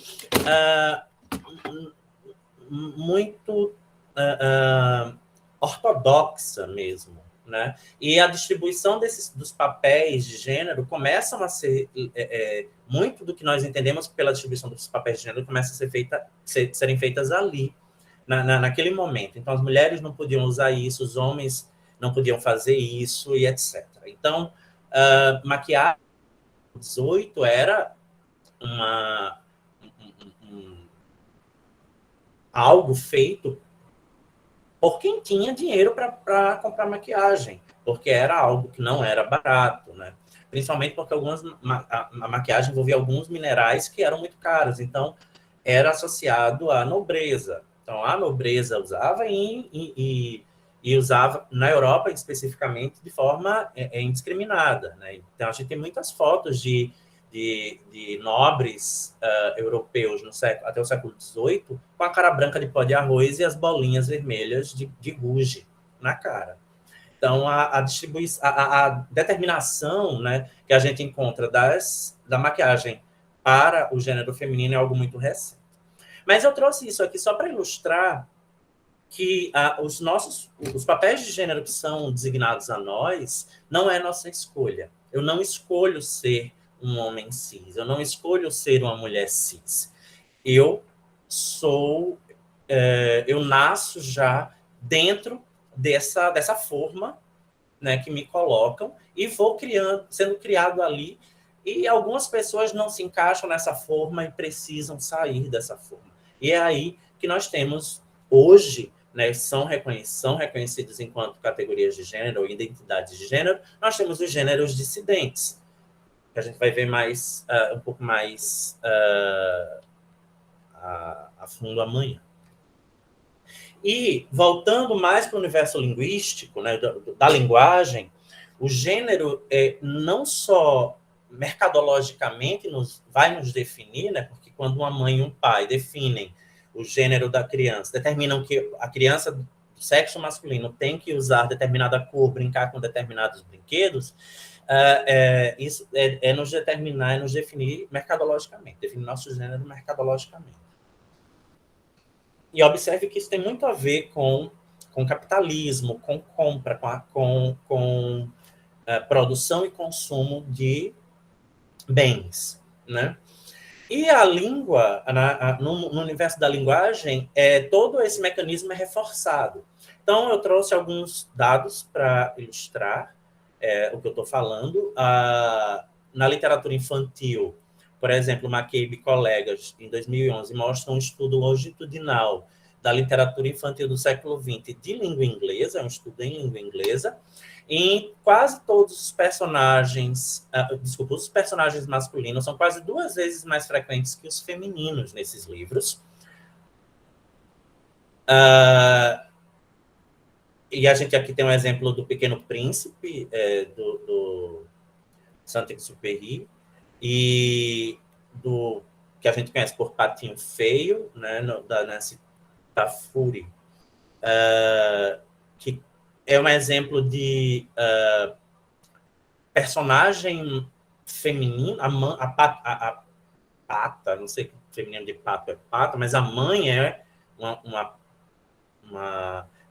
muito ortodoxa mesmo, né? E a distribuição dos papéis de gênero começam a ser... muito do que nós entendemos pela distribuição dos papéis de gênero começa a serem feitas ali, naquele momento. Então, as mulheres não podiam usar isso, os homens não podiam fazer isso, e etc. Então, maquiagem 18 era algo feito por quem tinha dinheiro para comprar maquiagem, porque era algo que não era barato, né? Principalmente porque a maquiagem envolvia alguns minerais que eram muito caros, então era associado à nobreza. Então, a nobreza usava e usava, na Europa especificamente, de forma indiscriminada, né? Então, a gente tem muitas fotos de nobres europeus até o século XVIII, com a cara branca de pó de arroz e as bolinhas vermelhas de rouge na cara. Então, a determinação, né, que a gente encontra da maquiagem para o gênero feminino é algo muito recente. Mas eu trouxe isso aqui só para ilustrar que os papéis de gênero que são designados a nós não é nossa escolha. Eu não escolho ser um homem cis, eu não escolho ser uma mulher cis. Eu nasço já dentro dessa forma, né, que me colocam, e vou sendo criado ali, e algumas pessoas não se encaixam nessa forma e precisam sair dessa forma. E é aí que nós temos, hoje, né, são reconhecidos enquanto categorias de gênero ou identidades de gênero, nós temos os gêneros dissidentes, que a gente vai ver um pouco mais a fundo amanhã. E, voltando mais para o universo linguístico, né, da linguagem, o gênero não só mercadologicamente vai nos definir, né, porque quando uma mãe e um pai definem o gênero da criança, determinam que a criança do sexo masculino tem que usar determinada cor, brincar com determinados brinquedos, isso nos determinar, nos definir mercadologicamente, definir nosso gênero mercadologicamente. E observe que isso tem muito a ver com capitalismo, com compra, com produção e consumo de bens, né? E a língua, no universo da linguagem, todo esse mecanismo é reforçado. Então, eu trouxe alguns dados para ilustrar o que eu estou falando. Na literatura infantil, por exemplo, McCabe e colegas, em 2011, mostram um estudo longitudinal da literatura infantil do século XX de língua inglesa, é um estudo em língua inglesa, em quase todos os personagens, os personagens masculinos são quase 2 vezes mais frequentes que os femininos nesses livros. E a gente aqui tem um exemplo do Pequeno Príncipe, do Saint-Exupéry, e que a gente conhece por Patinho Feio, né, da Nancy Tafuri, que é um exemplo de personagem feminino, a pata, não sei que feminino de pato é pata, mas a mãe é uma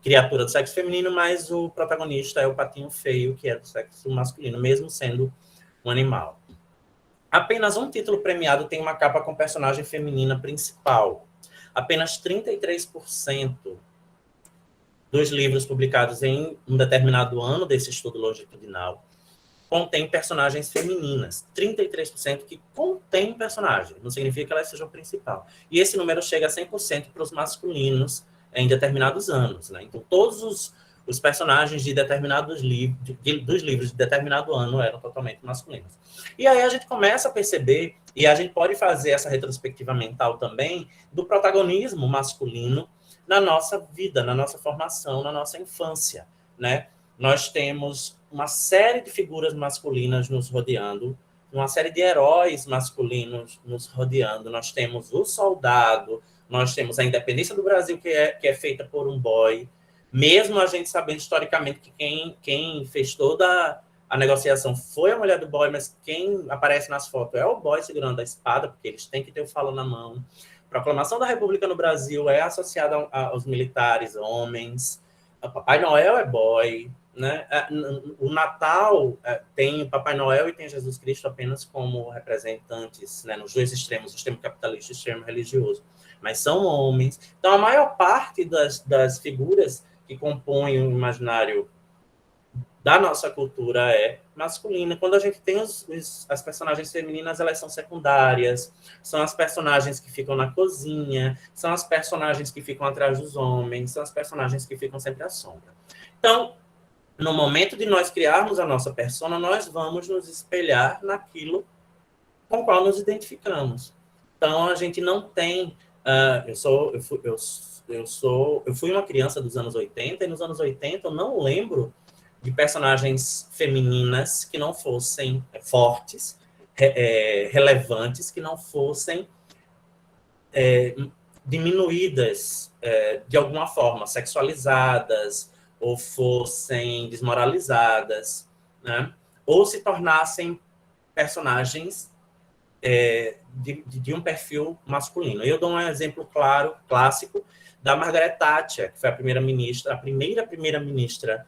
criatura do sexo feminino, mas o protagonista é o Patinho Feio, que é do sexo masculino, mesmo sendo um animal. Apenas um título premiado tem uma capa com personagem feminina principal. Apenas 33% dos livros publicados em um determinado ano desse estudo longitudinal contém personagens femininas. 33% que contém personagem. Não significa que elas sejam principal. E esse número chega a 100% para os masculinos em determinados anos, né? Então, todos os personagens de determinados dos livros de determinado ano eram totalmente masculinos. E aí a gente começa a perceber, e a gente pode fazer essa retrospectiva mental também, do protagonismo masculino na nossa vida, na nossa formação, na nossa infância, né? Nós temos uma série de figuras masculinas nos rodeando, uma série de heróis masculinos nos rodeando. Nós temos o soldado, nós temos a independência do Brasil, que é feita por um boy, mesmo a gente sabendo historicamente que quem fez toda a negociação foi a mulher do boy, mas quem aparece nas fotos é o boy segurando a espada, porque eles têm que ter o falo na mão. A proclamação da República no Brasil é associada aos militares homens. O Papai Noel é boy, né? O Natal tem o Papai Noel e tem Jesus Cristo apenas como representantes, né, nos dois extremos, o extremo capitalista e o extremo religioso. Mas são homens. Então, a maior parte das figuras que compõem o imaginário da nossa cultura é masculina. Quando a gente tem as personagens femininas, elas são secundárias, são as personagens que ficam na cozinha, são as personagens que ficam atrás dos homens, são as personagens que ficam sempre à sombra. Então, no momento de nós criarmos a nossa persona, nós vamos nos espelhar naquilo com o qual nos identificamos. Então, a gente não tem... eu fui uma criança dos anos 80, e nos anos 80 eu não lembro de personagens femininas que não fossem fortes, relevantes, que não fossem diminuídas de alguma forma, sexualizadas, ou fossem desmoralizadas, né? Ou se tornassem personagens de um perfil masculino. Eu dou um exemplo claro, clássico, da Margaret Thatcher, que foi a primeira primeira-ministra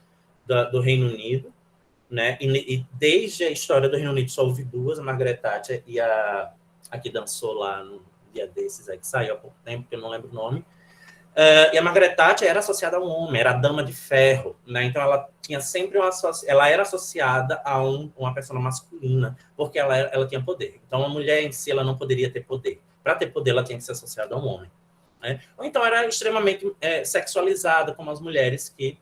do Reino Unido, né? E desde a história do Reino Unido só houve duas, a Margaret Thatcher e a que dançou lá no dia desses, aí, que saiu há pouco tempo, que eu não lembro o nome. E a Margaret Thatcher era associada a um homem, era a dama de ferro, né? Então ela tinha sempre ela era associada a uma pessoa masculina, porque ela tinha poder. Então a mulher em si ela não poderia ter poder. Para ter poder ela tinha que ser associada a um homem, né? Ou então era extremamente sexualizada, como as mulheres que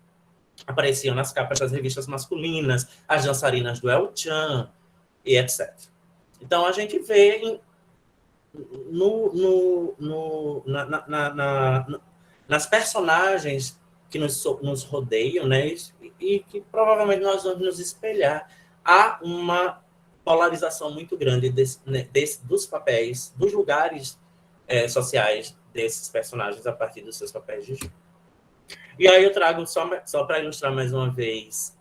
apareciam nas capas das revistas masculinas, as dançarinas do El Chan, e etc. Então, a gente vê nas personagens que nos rodeiam, né, e que provavelmente nós vamos nos espelhar. Há uma polarização muito grande dos papéis, dos lugares sociais desses personagens a partir dos seus papéis de gênero. E aí eu trago, só para ilustrar mais uma vez,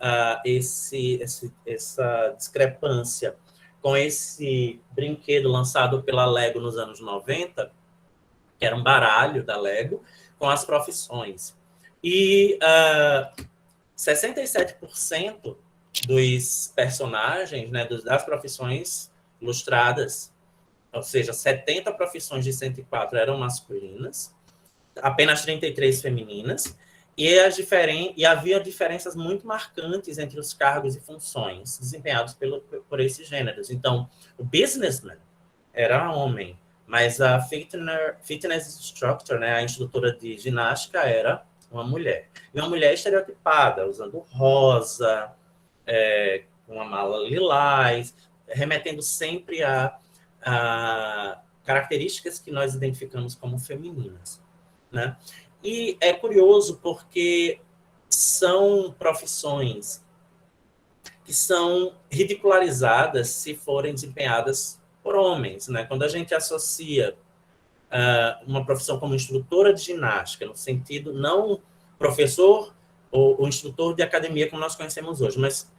essa discrepância com esse brinquedo lançado pela Lego nos anos 90, que era um baralho da Lego, com as profissões. E 67% dos personagens, né, das profissões ilustradas, ou seja, 70 profissões de 104 eram masculinas, apenas 33 femininas, e havia diferenças muito marcantes entre os cargos e funções desempenhados por esses gêneros. Então, o businessman era homem, mas a fitness instructor, né, a instrutora de ginástica, era uma mulher. E uma mulher estereotipada, usando rosa, com uma mala lilás, remetendo sempre a características que nós identificamos como femininas, né? E é curioso porque são profissões que são ridicularizadas se forem desempenhadas por homens, né? Quando a gente associa uma profissão como instrutora de ginástica, no sentido não professor ou instrutor de academia como nós conhecemos hoje, mas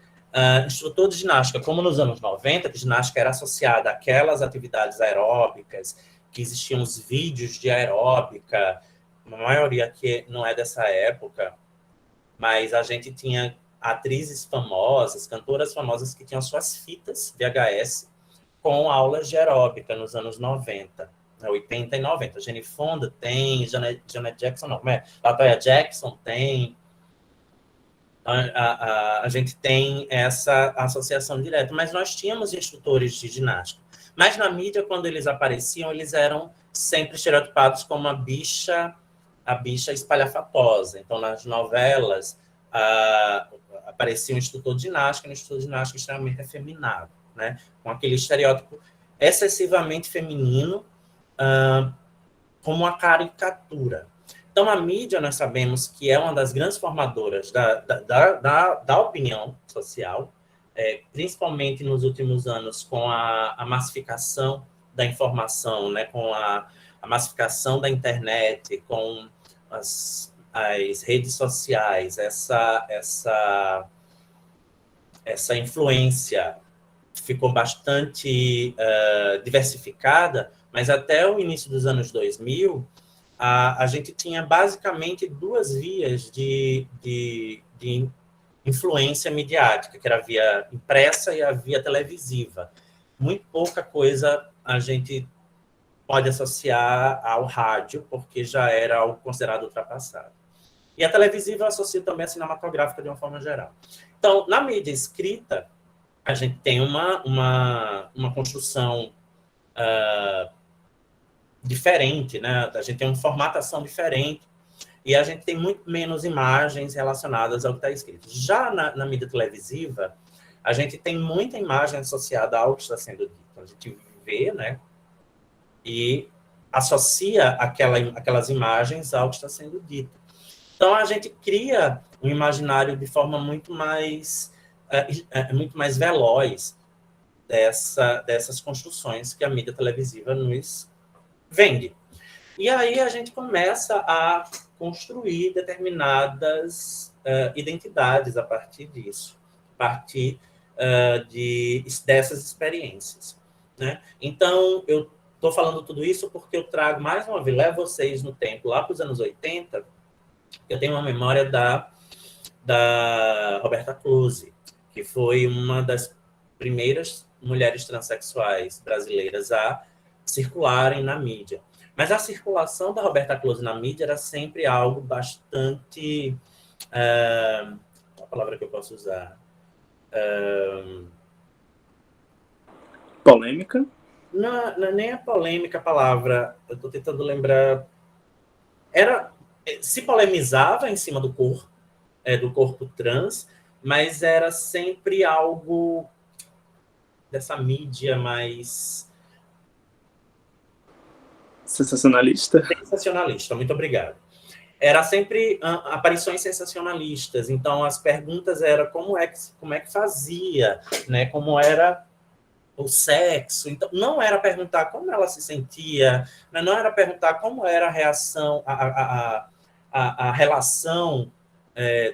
instrutor de ginástica, como nos anos 90, que ginástica era associada àquelas atividades aeróbicas, que existiam os vídeos de aeróbica, a maioria que não é dessa época, mas a gente tinha atrizes famosas, cantoras famosas que tinham suas fitas VHS com aulas de aeróbica nos anos 90, 80 e 90. Jane Fonda tem, Janet Jackson não, Latoya Jackson tem. A gente tem essa associação direta, mas nós tínhamos instrutores de ginástica. Mas na mídia, quando eles apareciam, eles eram sempre estereotipados como a bicha espalhafatosa. Então, nas novelas, aparecia um instrutor de ginástica, extremamente afeminado, né? Com aquele estereótipo excessivamente feminino, como uma caricatura. Então, a mídia, nós sabemos que é uma das grandes formadoras da opinião social, principalmente nos últimos anos, com a massificação da informação, né? Com a massificação da internet, com as redes sociais, essa influência ficou bastante diversificada, mas até o início dos anos 2000, a gente tinha basicamente duas vias de influência midiática, que era a via impressa e a via televisiva. Muito pouca coisa a gente pode associar ao rádio, porque já era algo considerado ultrapassado. E a televisiva eu associo também a cinematográfica de uma forma geral. Então, na mídia escrita, a gente tem uma construção diferente, né? A gente tem uma formatação diferente e a gente tem muito menos imagens relacionadas ao que está escrito. Já na mídia televisiva, a gente tem muita imagem associada ao que está sendo dito. A gente vê, né? E associa aquelas imagens ao que está sendo dito. Então, a gente cria um imaginário de forma muito mais veloz dessas construções que a mídia televisiva nos vende. E aí a gente começa a construir determinadas identidades a partir disso, a partir dessas experiências, né? Então, eu estou falando tudo isso porque eu trago, mais uma vez, levo vocês no tempo, lá para os anos 80, eu tenho uma memória da Roberta Close, que foi uma das primeiras mulheres transexuais brasileiras a circularem na mídia. Mas a circulação da Roberta Close na mídia era sempre algo bastante... qual a palavra que eu posso usar? Polêmica? Não, nem a polêmica a palavra. Eu estou tentando lembrar. Se polemizava em cima do corpo trans, mas era sempre algo dessa mídia mais... Sensacionalista? Sensacionalista, muito obrigado. Era sempre aparições sensacionalistas. Então, as perguntas eram como é que fazia, né? Como era o sexo. Então, não era perguntar como ela se sentia, né? Não era perguntar como era a reação, a relação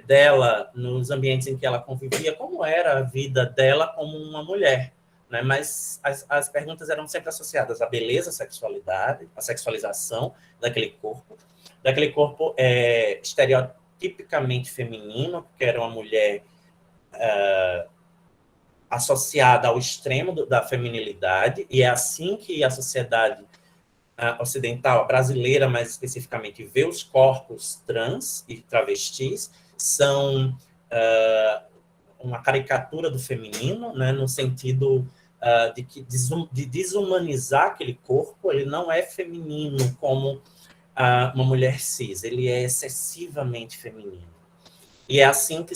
dela nos ambientes em que ela convivia, como era a vida dela como uma mulher, né? Mas as perguntas eram sempre associadas à beleza, à sexualidade, à sexualização daquele corpo estereotipicamente feminino, porque era uma mulher associada ao extremo da feminilidade, e é assim que a sociedade ocidental, brasileira mais especificamente, vê os corpos trans e travestis, são uma caricatura do feminino, né, no sentido de desumanizar aquele corpo. Ele não é feminino como uma mulher cis, ele é excessivamente feminino. E é assim que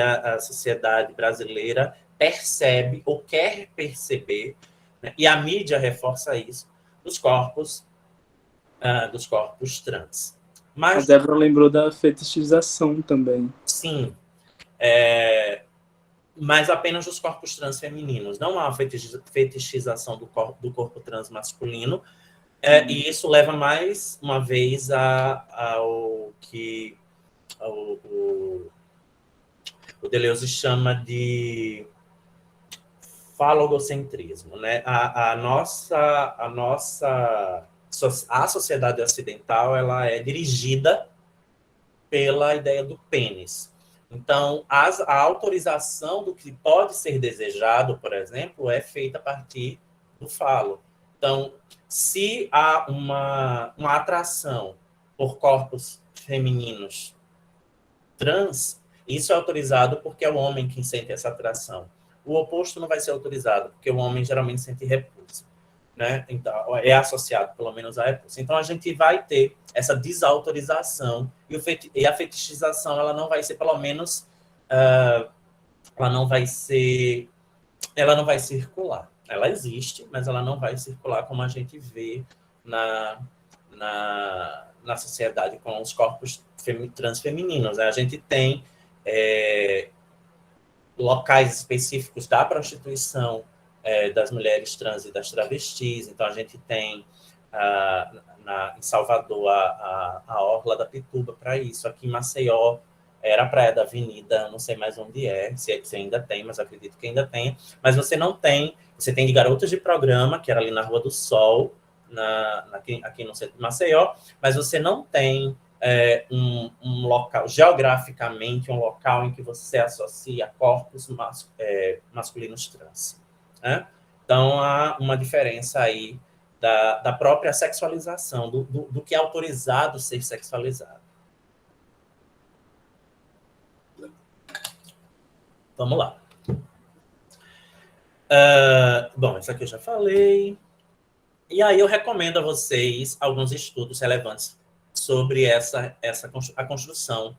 a sociedade brasileira percebe ou quer perceber, né? E a mídia reforça isso, dos corpos trans. Mas, a Débora lembrou da fetichização também. Sim, mas apenas dos corpos trans femininos. Não há uma fetichização do corpo trans masculino, e isso leva mais uma vez ao que o Deleuze chama de falogocentrismo, né? A sociedade ocidental, ela é dirigida pela ideia do pênis. Então, a autorização do que pode ser desejado, por exemplo, é feita a partir do falo. Então, se há uma atração por corpos femininos trans, isso é autorizado porque é o homem quem sente essa atração. O oposto não vai ser autorizado, porque o homem geralmente sente repulsa, né? Então, é associado, pelo menos, à repulsa. Então, a gente vai ter essa desautorização, e a fetichização, ela não vai ser, pelo menos, ela não vai circular. Ela existe, mas ela não vai circular como a gente vê na sociedade com os corpos transfemininos, né? A gente tem locais específicos da prostituição das mulheres trans e das travestis. Então, a gente tem em Salvador a Orla da Pituba para isso. Aqui em Maceió era a Praia da Avenida, não sei mais onde se ainda tem, mas acredito que ainda tem. Mas você não tem, você tem de Garotas de Programa, que era ali na Rua do Sol, aqui no centro de Maceió, mas você não tem um local, geograficamente, um local em que você associa corpos masculinos trans. Né? Então, há uma diferença aí da própria sexualização, do que é autorizado ser sexualizado. Vamos lá. Bom, isso aqui eu já falei. E aí eu recomendo a vocês alguns estudos relevantes sobre a construção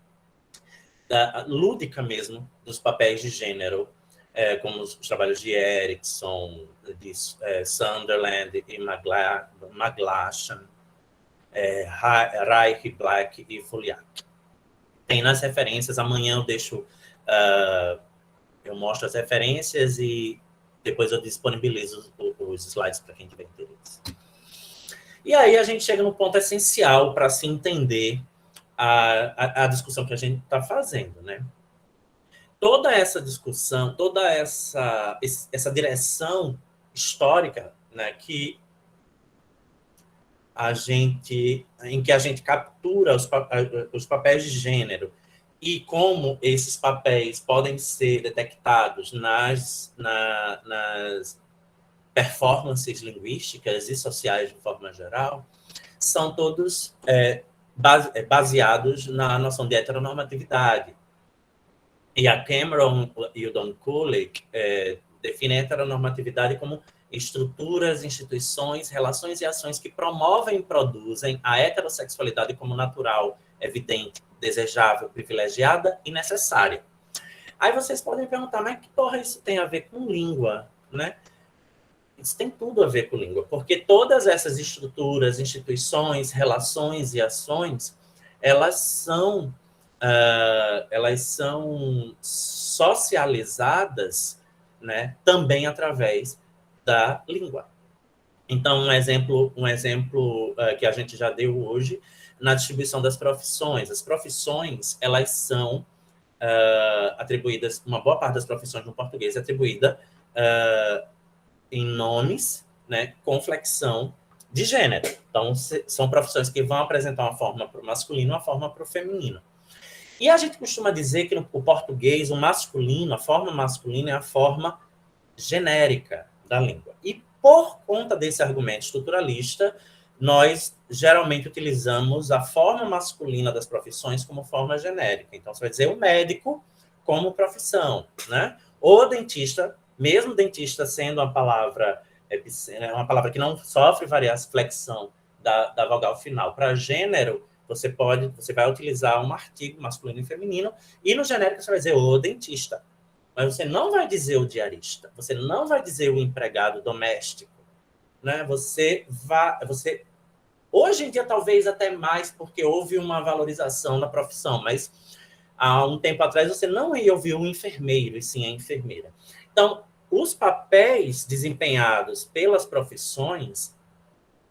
lúdica mesmo dos papéis de gênero, como os trabalhos de Erickson, de Sunderland e McGlashan, Reich, Black e Foliak. Tem nas referências, amanhã eu deixo, eu mostro as referências e depois eu disponibilizo os slides para quem tiver interesse. E aí a gente chega no ponto essencial para se entender a discussão que a gente está fazendo, né? Toda essa discussão, toda essa direção histórica, né, em que a gente captura os papéis de gênero e como esses papéis podem ser detectados nas performances linguísticas e sociais de forma geral, são todos baseados na noção de heteronormatividade. E a Cameron e o Don Kulick definem a heteronormatividade como estruturas, instituições, relações e ações que promovem e produzem a heterossexualidade como natural, evidente, desejável, privilegiada e necessária. Aí vocês podem perguntar, mas que porra isso tem a ver com língua, né? Isso tem tudo a ver com língua, porque todas essas estruturas, instituições, relações e ações, elas são socializadas, né, também através da língua. Então, um exemplo que a gente já deu hoje, na distribuição das profissões. As profissões, elas são atribuídas, uma boa parte das profissões no português é atribuída em nomes, né, com flexão de gênero. Então, são profissões que vão apresentar uma forma para o masculino e uma forma para o feminino. E a gente costuma dizer que no português, o masculino, a forma masculina é a forma genérica da língua. E por conta desse argumento estruturalista, nós geralmente utilizamos a forma masculina das profissões como forma genérica. Então, você vai dizer o médico como profissão, né? O dentista, mesmo dentista sendo uma palavra que não sofre flexão da vogal final. Para gênero, você vai utilizar um artigo masculino e feminino, e no genérico você vai dizer o dentista. Mas você não vai dizer o diarista, você não vai dizer o empregado doméstico, né? Hoje em dia, talvez até mais, porque houve uma valorização da profissão, mas há um tempo atrás você não ia ouvir o enfermeiro, e sim a enfermeira. Então, os papéis desempenhados pelas profissões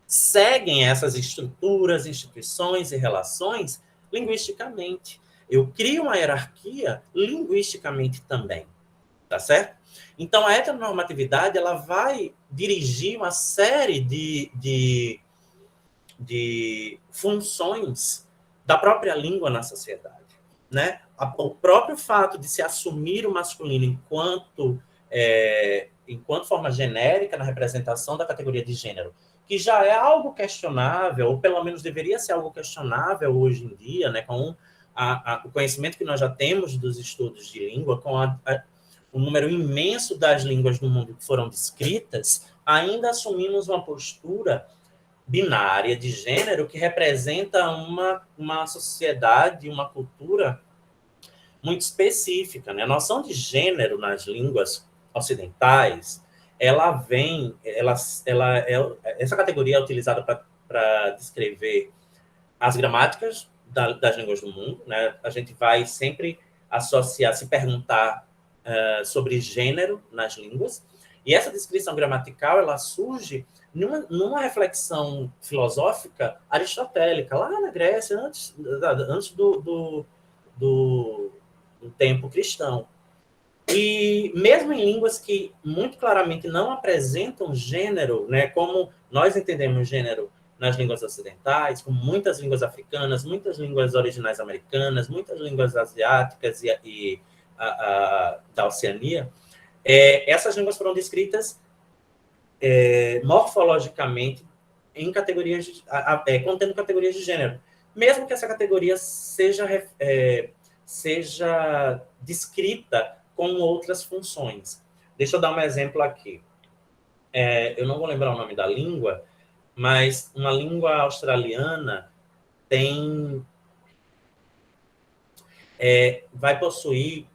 seguem essas estruturas, instituições e relações linguisticamente. Eu crio uma hierarquia linguisticamente também, tá certo? Então, a heteronormatividade, ela vai dirigir uma série de funções da própria língua na sociedade, né? O próprio fato de se assumir o masculino enquanto forma genérica na representação da categoria de gênero, que já é algo questionável, ou pelo menos deveria ser algo questionável hoje em dia, né, com o conhecimento que nós já temos dos estudos de língua, com o número imenso das línguas do mundo que foram descritas, ainda assumimos uma postura binária de gênero que representa uma sociedade, uma cultura muito específica, né? A noção de gênero nas línguas ocidentais, essa categoria é utilizada para descrever as gramáticas das línguas do mundo, né? A gente vai sempre se perguntar sobre gênero nas línguas, e essa descrição gramatical, ela surge numa reflexão filosófica aristotélica, lá na Grécia, antes do tempo cristão. E mesmo em línguas que muito claramente não apresentam gênero, né, como nós entendemos gênero nas línguas ocidentais, com muitas línguas africanas, muitas línguas originais americanas, muitas línguas asiáticas e da Oceania, essas línguas foram descritas morfologicamente em categorias contendo categorias de gênero, mesmo que essa categoria seja descrita com outras funções. Deixa eu dar um exemplo aqui. Eu não vou lembrar o nome da língua, mas uma língua australiana vai possuir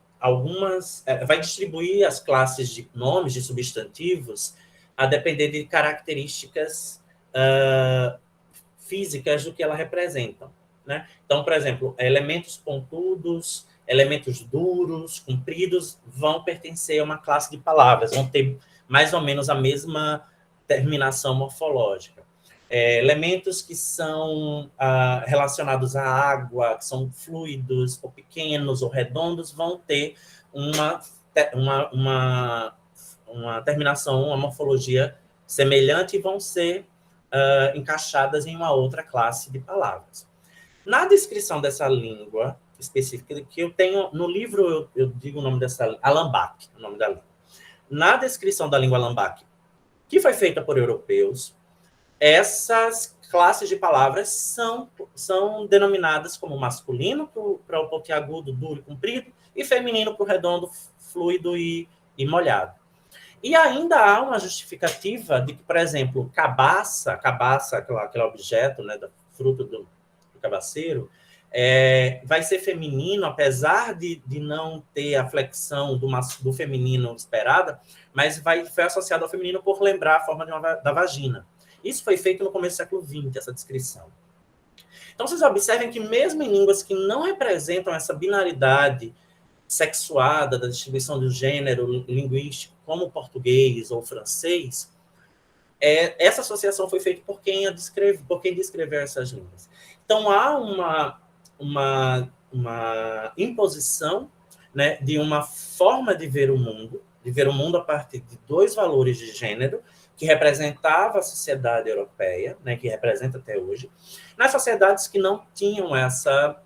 vai distribuir as classes de nomes, de substantivos, a depender de características físicas do que ela representa, né? Então, por exemplo, elementos pontudos, elementos duros, compridos, vão pertencer a uma classe de palavras, vão ter mais ou menos a mesma terminação morfológica. Elementos que são relacionados à água, que são fluidos, ou pequenos, ou redondos, vão ter uma terminação, uma morfologia semelhante e vão ser encaixadas em uma outra classe de palavras. Na descrição dessa língua específica, que eu tenho no livro, eu digo o nome dessa língua, Alambak, o nome da língua. Na descrição da língua Alambak, que foi feita por europeus, essas classes de palavras são denominadas como masculino para o pontiagudo, duro e comprido, e feminino para o redondo, fluido e molhado. E ainda há uma justificativa de que, por exemplo, cabaça, aquele objeto, né, da fruta do cabaceiro, vai ser feminino, apesar de não ter a flexão do feminino esperada, mas foi associado ao feminino por lembrar a forma da vagina. Isso foi feito no começo do século XX, essa descrição. Então, vocês observem que mesmo em línguas que não representam essa binaridade sexuada da distribuição do gênero linguístico, como o português ou o francês, essa associação foi feita por quem descreveu essas línguas. Então, há uma imposição, né, de uma forma de ver o mundo a partir de dois valores de gênero, que representava a sociedade europeia, né, que representa até hoje, nas sociedades que não tinham essa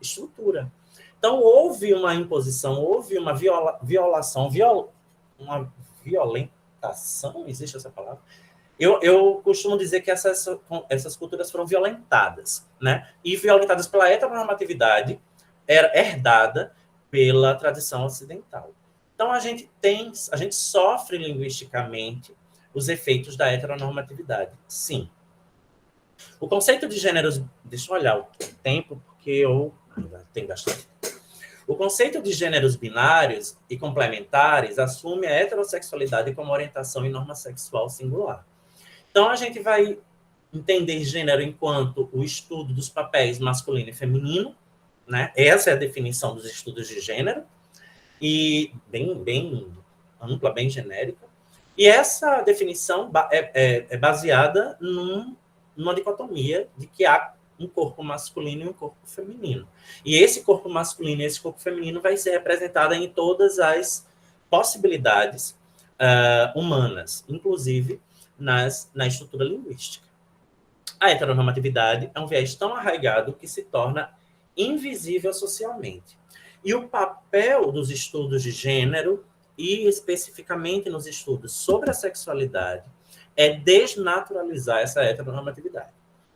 estrutura. Então, houve uma imposição, houve uma violação, uma violentação, existe essa palavra? Eu costumo dizer que essas culturas foram violentadas, né? E violentadas pela heteronormatividade, herdada pela tradição ocidental. Então, a gente sofre linguisticamente os efeitos da heteronormatividade, sim. O conceito de gêneros... Deixa eu olhar o tempo, porque eu ainda tenho bastante. O conceito de gêneros binários e complementares assume a heterossexualidade como orientação e norma sexual singular. Então, a gente vai entender gênero enquanto o estudo dos papéis masculino e feminino, né? Essa é a definição dos estudos de gênero, e bem ampla, bem genérica. E essa definição é baseada numa dicotomia de que há um corpo masculino e um corpo feminino. E esse corpo masculino e esse corpo feminino vai ser representado em todas as possibilidades humanas, inclusive na estrutura linguística. A heteronormatividade é um viés tão arraigado que se torna invisível socialmente. E o papel dos estudos de gênero, e especificamente nos estudos sobre a sexualidade, é desnaturalizar essa heteronormatividade,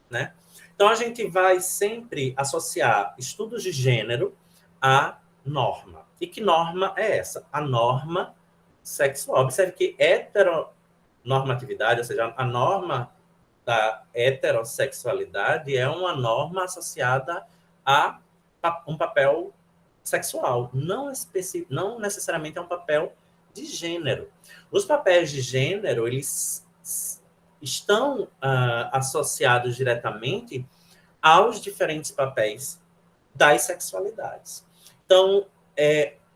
né? Então, a gente vai sempre associar estudos de gênero à norma. E que norma é essa? A norma sexual. Observe que heteronormatividade, ou seja, a norma da heterossexualidade é uma norma associada a um papel sexual, não necessariamente é um papel de gênero. Os papéis de gênero, eles estão associados diretamente aos diferentes papéis das sexualidades. Então,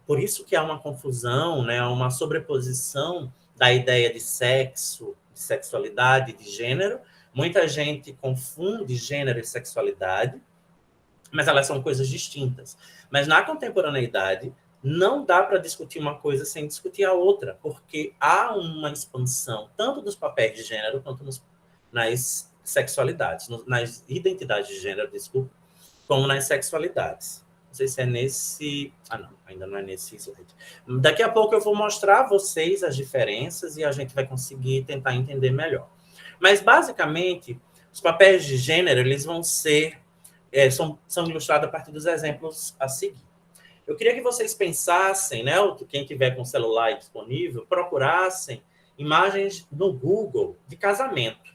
por isso que há uma confusão, né, uma sobreposição da ideia de sexo, de sexualidade, de gênero. Muita gente confunde gênero e sexualidade, mas elas são coisas distintas. Mas na contemporaneidade, não dá para discutir uma coisa sem discutir a outra, porque há uma expansão tanto dos papéis de gênero quanto nas sexualidades, nas identidades de gênero, desculpa, como nas sexualidades. Não sei se é nesse... não, ainda não é nesse slide. Daqui a pouco eu vou mostrar a vocês as diferenças e a gente vai conseguir tentar entender melhor. Mas, basicamente, os papéis de gênero, eles vão ser... são ilustrados a partir dos exemplos a seguir. Eu queria que vocês pensassem, né, quem tiver com o celular disponível, procurassem imagens no Google de casamento.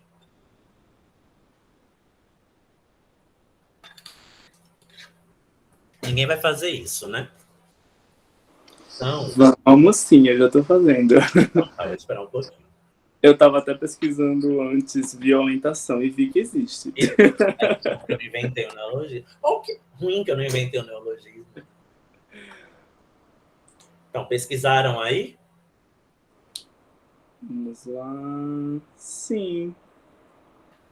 Ninguém vai fazer isso, né? Então... Vamos sim, eu já estou fazendo. Vou esperar um pouquinho. Eu estava até pesquisando antes violentação e vi que existe. Eu não inventei o neologismo. Oh, que ruim que eu não inventei o neologismo. Então, pesquisaram aí? Vamos lá. Sim.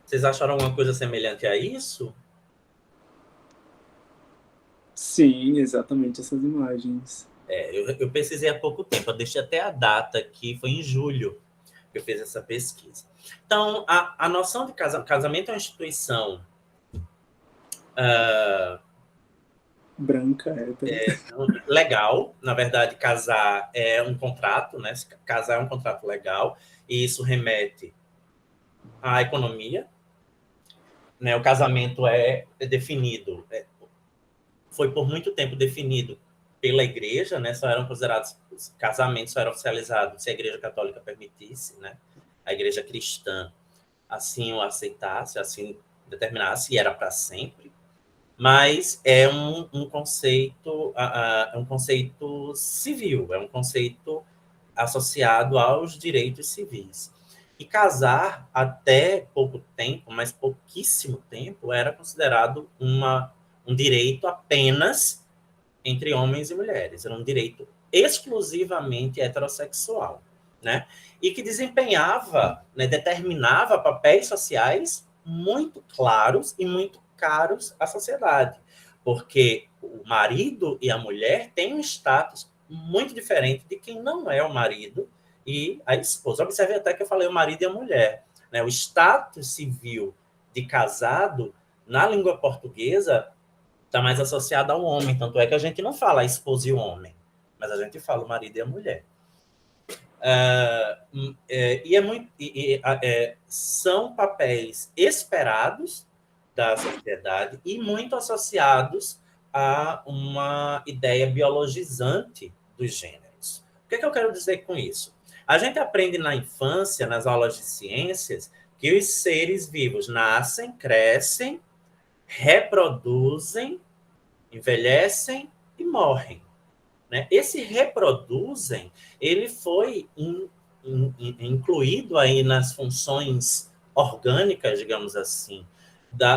Vocês acharam alguma coisa semelhante a isso? Sim, exatamente essas imagens. Eu pesquisei há pouco tempo, eu deixei até a data aqui, foi em julho que eu fiz essa pesquisa. Então, a noção de casamento é uma instituição branca, legal. Na verdade, casar é um contrato, né? Casar é um contrato legal, e isso remete à economia. Né? O casamento é definido, foi por muito tempo definido pela igreja, né? Só eram considerados, casamentos só eram oficializados se a igreja católica permitisse, né? A igreja cristã assim o aceitasse, assim determinasse, e era para sempre. Mas é um conceito civil, é um conceito associado aos direitos civis. E casar, até pouco tempo, mas pouquíssimo tempo, era considerado um direito apenas entre homens e mulheres. Era um direito exclusivamente heterossexual, né? E que desempenhava, né, determinava papéis sociais muito claros e muito caros à sociedade, porque o marido e a mulher têm um status muito diferente de quem não é o marido e a esposa. Observe até que eu falei o marido e a mulher, né? O status civil de casado, na língua portuguesa, está mais associado ao homem, tanto é que a gente não fala a esposa e o homem, mas a gente fala o marido e a mulher. São papéis esperados da sociedade e muito associados a uma ideia biologizante dos gêneros. O que é que eu quero dizer com isso? A gente aprende na infância, nas aulas de ciências, que os seres vivos nascem, crescem, reproduzem, envelhecem e morrem. Né? Esse reproduzem, ele foi incluído aí nas funções orgânicas, digamos assim,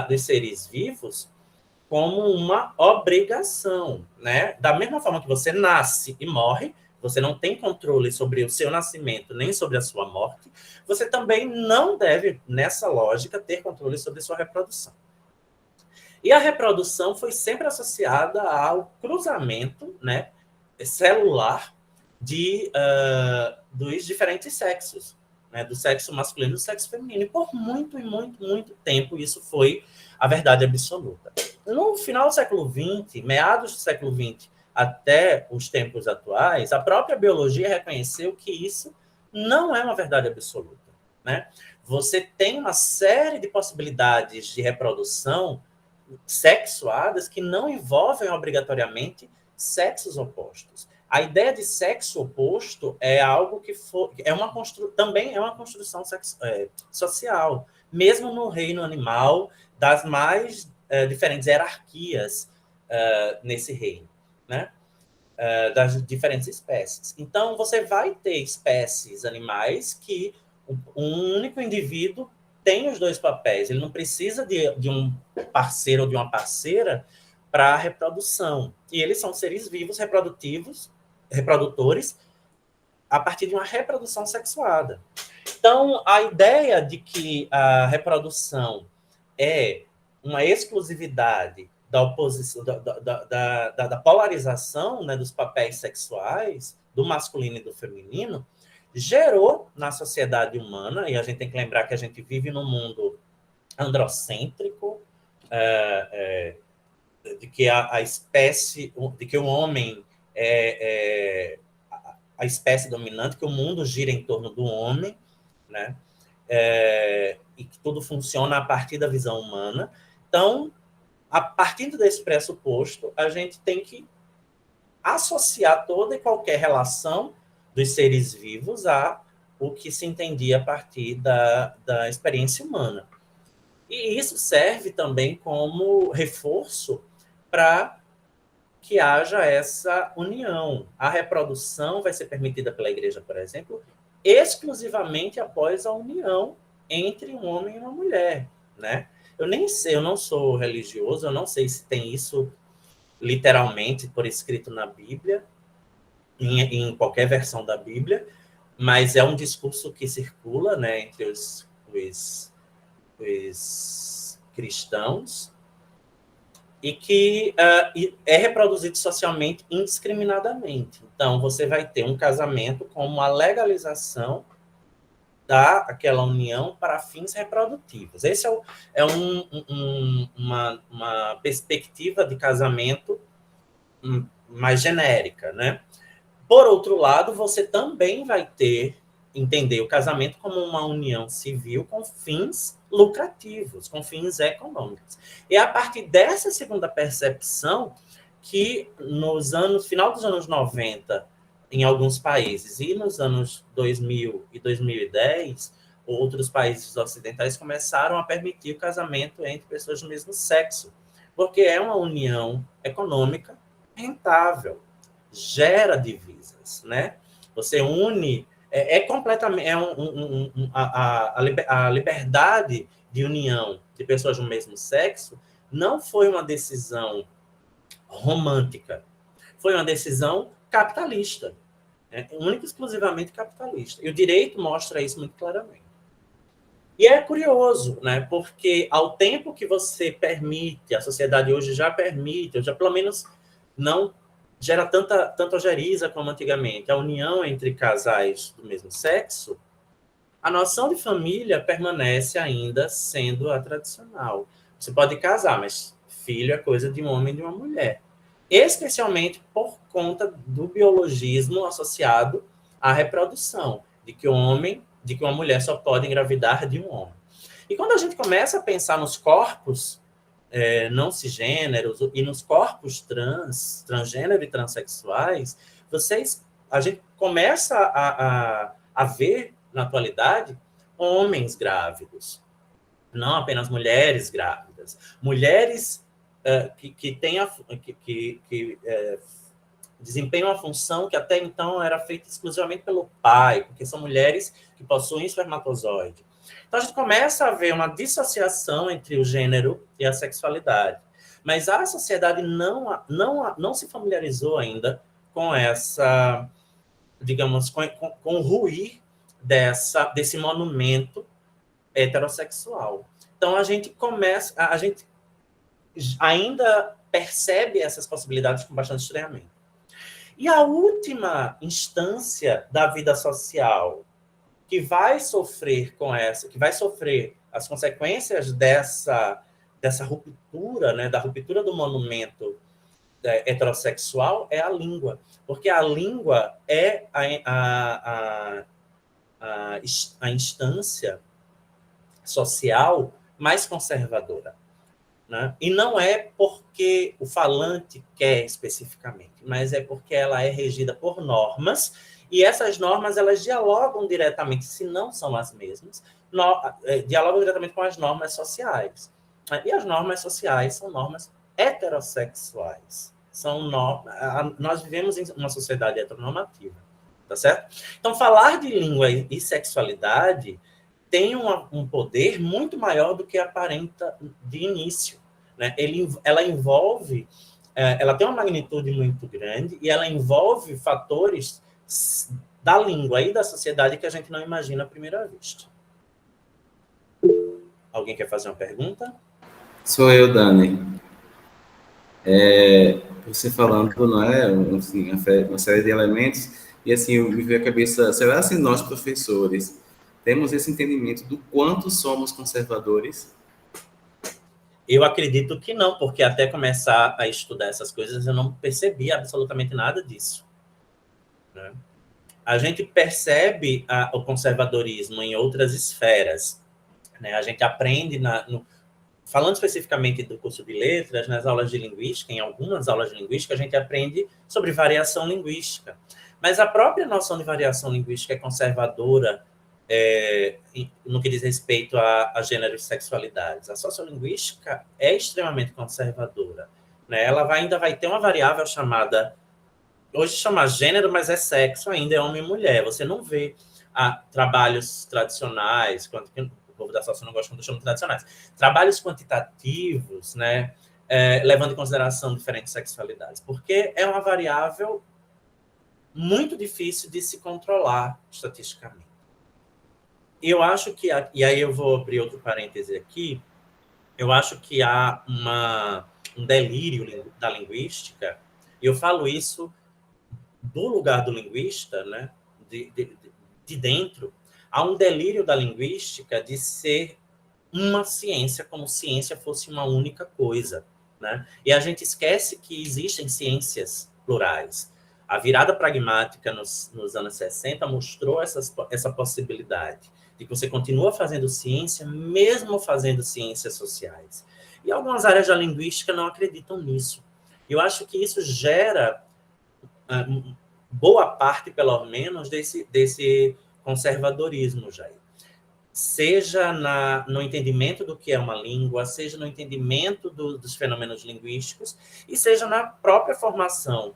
dos seres vivos, como uma obrigação. Né? Da mesma forma que você nasce e morre, você não tem controle sobre o seu nascimento nem sobre a sua morte, você também não deve, nessa lógica, ter controle sobre a sua reprodução. E a reprodução foi sempre associada ao cruzamento, né, celular dos diferentes sexos, né, do sexo masculino e do sexo feminino. E por muito e muito, muito tempo isso foi a verdade absoluta. No final do século XX, meados do século XX, até os tempos atuais, a própria biologia reconheceu que isso não é uma verdade absoluta. Né? Você tem uma série de possibilidades de reprodução sexuadas que não envolvem obrigatoriamente sexos opostos. A ideia de sexo oposto é algo que também é uma construção social, mesmo no reino animal, das mais diferentes hierarquias nesse reino, né? Das diferentes espécies. Então, você vai ter espécies animais que um único indivíduo tem os dois papéis. Ele não precisa de um parceiro ou de uma parceira para a reprodução. E eles são seres vivos reprodutores, a partir de uma reprodução sexuada. Então, a ideia de que a reprodução é uma exclusividade da oposição, da polarização, né, dos papéis sexuais, do masculino e do feminino, gerou na sociedade humana, e a gente tem que lembrar que a gente vive num mundo androcêntrico, de que de que o homem é a espécie dominante, que o mundo gira em torno do homem, né? E que tudo funciona a partir da visão humana. Então, a partir desse pressuposto, a gente tem que associar toda e qualquer relação dos seres vivos a o que se entendia a partir da experiência humana. E isso serve também como reforço para que haja essa união. A reprodução vai ser permitida pela Igreja, por exemplo, exclusivamente após a união entre um homem e uma mulher, né? Eu nem sei, eu não sou religioso, eu não sei se tem isso literalmente por escrito na Bíblia, em qualquer versão da Bíblia, mas é um discurso que circula, né, entre os cristãos e que é reproduzido socialmente indiscriminadamente. Então, você vai ter um casamento como a legalização daquela união para fins reprodutivos. Esse é uma perspectiva de casamento mais genérica, né? Por outro lado, você também vai entender o casamento como uma união civil com fins lucrativos, com fins econômicos. E é a partir dessa segunda percepção que final dos anos 90, em alguns países, e nos anos 2000 e 2010, outros países ocidentais começaram a permitir o casamento entre pessoas do mesmo sexo, porque é uma união econômica rentável, gera divisas, né? Você une, completamente, a liberdade de união de pessoas do mesmo sexo não foi uma decisão romântica, foi uma decisão capitalista, única e exclusivamente capitalista. E o direito mostra isso muito claramente. E é curioso, né? Porque ao tempo que você permite, a sociedade hoje já permite, ou já pelo menos não gera tanta ojeriza como antigamente, a união entre casais do mesmo sexo, a noção de família permanece ainda sendo a tradicional. Você pode casar, mas filho é coisa de um homem e de uma mulher. Especialmente por conta do biologismo associado à reprodução, de que uma mulher só pode engravidar de um homem. E quando a gente começa a pensar nos corpos não cisgêneros e nos corpos transgênero e transexuais, a gente começa a ver, na atualidade, homens grávidos, não apenas mulheres grávidas, mulheres que desempenham uma função que até então era feita exclusivamente pelo pai, porque são mulheres que possuem espermatozoide. Então, a gente começa a ver uma dissociação entre o gênero e a sexualidade. Mas a sociedade não se familiarizou ainda com essa, digamos, com o ruir desse monumento heterossexual. Então, a gente ainda percebe essas possibilidades com bastante estranhamento. E a última instância da vida social que vai sofrer as consequências dessa ruptura, né, da ruptura do monumento heterossexual, é a língua. Porque a língua é a instância social mais conservadora, né? E não é porque o falante quer especificamente, mas é porque ela é regida por normas, e essas normas elas dialogam diretamente, se não são as mesmas, dialogam diretamente com as normas sociais. E as normas sociais são normas heterossexuais. Nós vivemos em uma sociedade heteronormativa, tá certo? Então, falar de língua e sexualidade tem um poder muito maior do que aparenta de início, né? Ela envolve, ela tem uma magnitude muito grande e ela envolve fatores da língua e da sociedade que a gente não imagina à primeira vista. Alguém quer fazer uma pergunta? Sou eu, Dani. Você falando, não é, assim, uma série de elementos, E assim, me veio à cabeça, será se nós, professores, temos esse entendimento do quanto somos conservadores? Eu acredito que não, porque até começar a estudar essas coisas eu não percebi absolutamente nada disso, né? A gente percebe o conservadorismo em outras esferas, né? A gente aprende, falando especificamente do curso de letras, nas aulas de linguística, em algumas aulas de linguística, a gente aprende sobre variação linguística. Mas a própria noção de variação linguística é conservadora no que diz respeito a gênero e sexualidades. A sociolinguística é extremamente conservadora, né? Ela ainda vai ter uma variável chamada, hoje chama gênero, mas é sexo ainda, é homem e mulher. Você não vê trabalhos tradicionais, o povo da socio não gosta quando eu chamo de tradicionais, trabalhos quantitativos, né, levando em consideração diferentes sexualidades, porque é uma variável muito difícil de se controlar estatisticamente. Eu acho que, e aí eu vou abrir outro parêntese aqui, eu acho que há um delírio da linguística, e eu falo isso do lugar do linguista, né, de dentro, há um delírio da linguística de ser uma ciência, como se ciência fosse uma única coisa, né? E a gente esquece que existem ciências plurais. A virada pragmática nos anos 60 mostrou essa possibilidade de que você continua fazendo ciência, mesmo fazendo ciências sociais. E algumas áreas da linguística não acreditam nisso. Eu acho que isso gera boa parte, pelo menos, desse conservadorismo, Jair. Seja no entendimento do que é uma língua, seja no entendimento dos fenômenos linguísticos, e seja na própria formação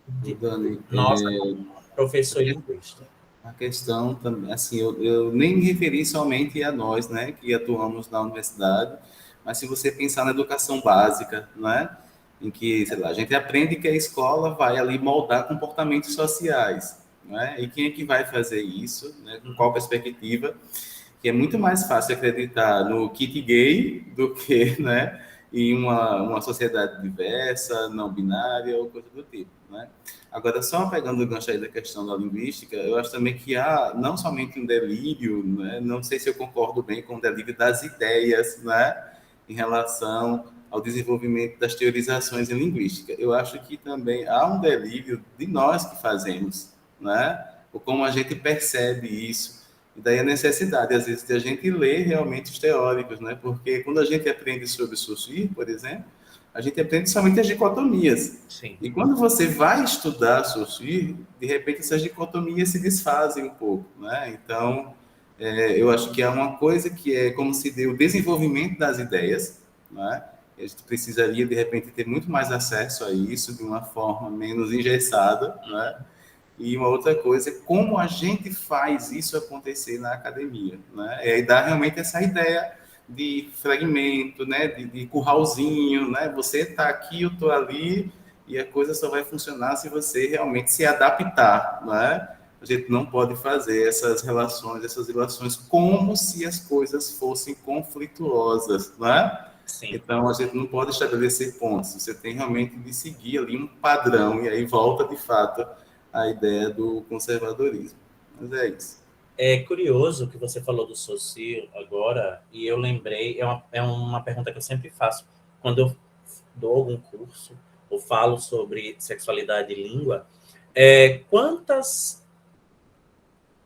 de nossa professor e linguista. A questão também, assim, eu nem me referi somente a nós, né, que atuamos na universidade, mas se você pensar na educação básica, né, em que, sei lá, a gente aprende que a escola vai ali moldar comportamentos sociais, né, e quem é que vai fazer isso, né, com qual perspectiva, que é muito mais fácil acreditar no kit gay do que, né, em uma sociedade diversa, não binária ou coisa do tipo, né? Agora, só pegando o gancho aí da questão da linguística, eu acho também que há não somente um delírio, né, não sei se eu concordo bem com o delírio das ideias, né, em relação ao desenvolvimento das teorizações em linguística. Eu acho que também há um delírio de nós que fazemos, né, ou como a gente percebe isso. E daí a necessidade, às vezes, de a gente ler realmente os teóricos, né? Porque quando a gente aprende sobre Saussure, por exemplo, a gente aprende somente as dicotomias. Sim. E quando você vai estudar Saussure, de repente essas dicotomias se desfazem um pouco, né? Então, eu acho que há uma coisa que é como se dê o desenvolvimento das ideias, né? A gente precisaria, de repente, ter muito mais acesso a isso de uma forma menos engessada, né? E uma outra coisa é como a gente faz isso acontecer na academia, né? E dá realmente essa ideia de fragmento, né? De curralzinho, né? Você está aqui, eu estou ali, e a coisa só vai funcionar se você realmente se adaptar, né? A gente não pode fazer essas relações como se as coisas fossem conflituosas, né? Sim. Então, a gente não pode estabelecer pontos. Você tem realmente de seguir ali um padrão, e aí volta, de fato, a ideia do conservadorismo. Mas é isso. É curioso que você falou do Saussure agora, e eu lembrei, é uma pergunta que eu sempre faço, quando eu dou algum curso, ou falo sobre sexualidade e língua, quantas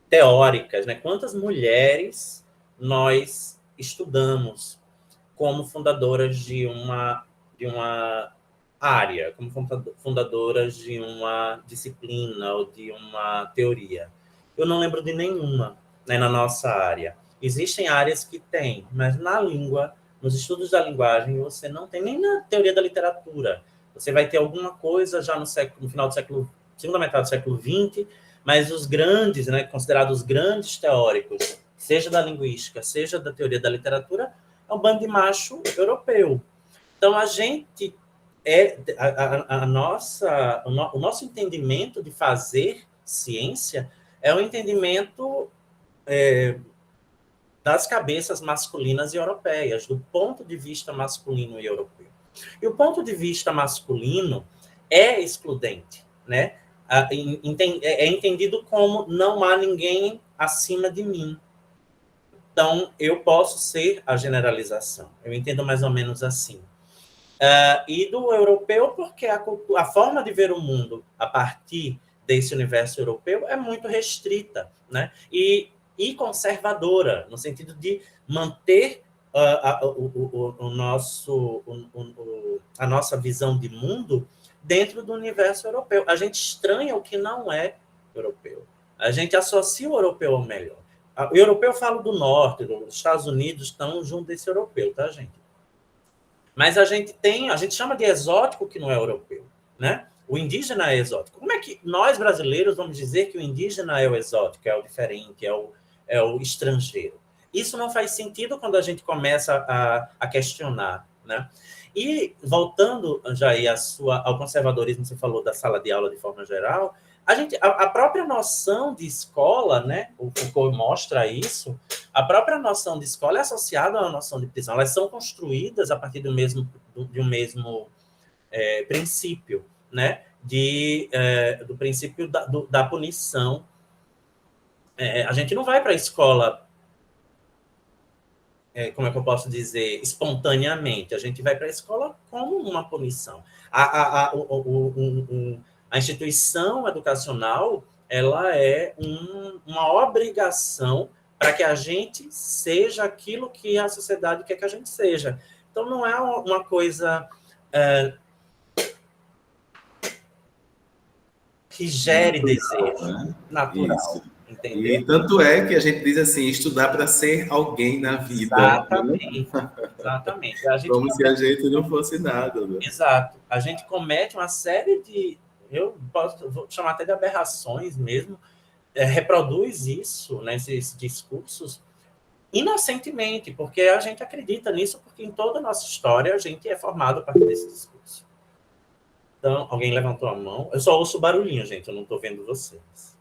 teóricas, né, quantas mulheres nós estudamos como fundadoras de uma área, como fundadoras de uma disciplina ou de uma teoria. Eu não lembro de nenhuma, né, na nossa área. Existem áreas que tem, mas na língua, nos estudos da linguagem, você não tem, nem na teoria da literatura. Você vai ter alguma coisa já no final do segunda metade do século XX, mas os grandes, né, considerados os grandes teóricos, seja da linguística, seja da teoria da literatura, é um bando de macho europeu. Então, a gente o nosso entendimento de fazer ciência é um entendimento das cabeças masculinas e europeias, do ponto de vista masculino e europeu. E o ponto de vista masculino é excludente, né? é entendido como não há ninguém acima de mim. Então, eu posso ser a generalização. Eu entendo mais ou menos assim. E do europeu, porque a forma de ver o mundo a partir desse universo europeu é muito restrita, né? E conservadora, no sentido de manter a nossa visão de mundo dentro do universo europeu. A gente estranha o que não é europeu. A gente associa o europeu ao melhor. O europeu, eu falo do norte, dos Estados Unidos estão junto desse europeu, tá, gente? Mas a gente chama de exótico que não é europeu, né? O indígena é exótico. Como é que nós, brasileiros, vamos dizer que o indígena é o exótico, é o diferente, é o estrangeiro? Isso não faz sentido quando a gente começa a questionar, né? E, voltando já aí ao conservadorismo, você falou da sala de aula de forma geral, a própria noção de escola, né? O Foucault mostra isso, a própria noção de escola é associada à noção de prisão. Elas são construídas a partir de um mesmo princípio, né? Do princípio da punição. A gente não vai para a escola, como é que eu posso dizer, espontaneamente. A gente vai para a escola como uma punição. A instituição educacional, ela é uma obrigação para que a gente seja aquilo que a sociedade quer que a gente seja. Então, não é uma coisa que gere desejo, né? Natural. Isso. Entendeu? E tanto é que a gente diz assim, estudar para ser alguém na vida. Exatamente. Exatamente. Como se a gente não fosse nada. Né? Exato. A gente comete uma série de... vou chamar até de aberrações mesmo, reproduz isso, né, esses discursos, inocentemente, porque a gente acredita nisso, porque em toda a nossa história a gente é formado a partir desse discurso. Então, alguém levantou a mão? Eu só ouço barulhinho, gente, eu não estou vendo vocês.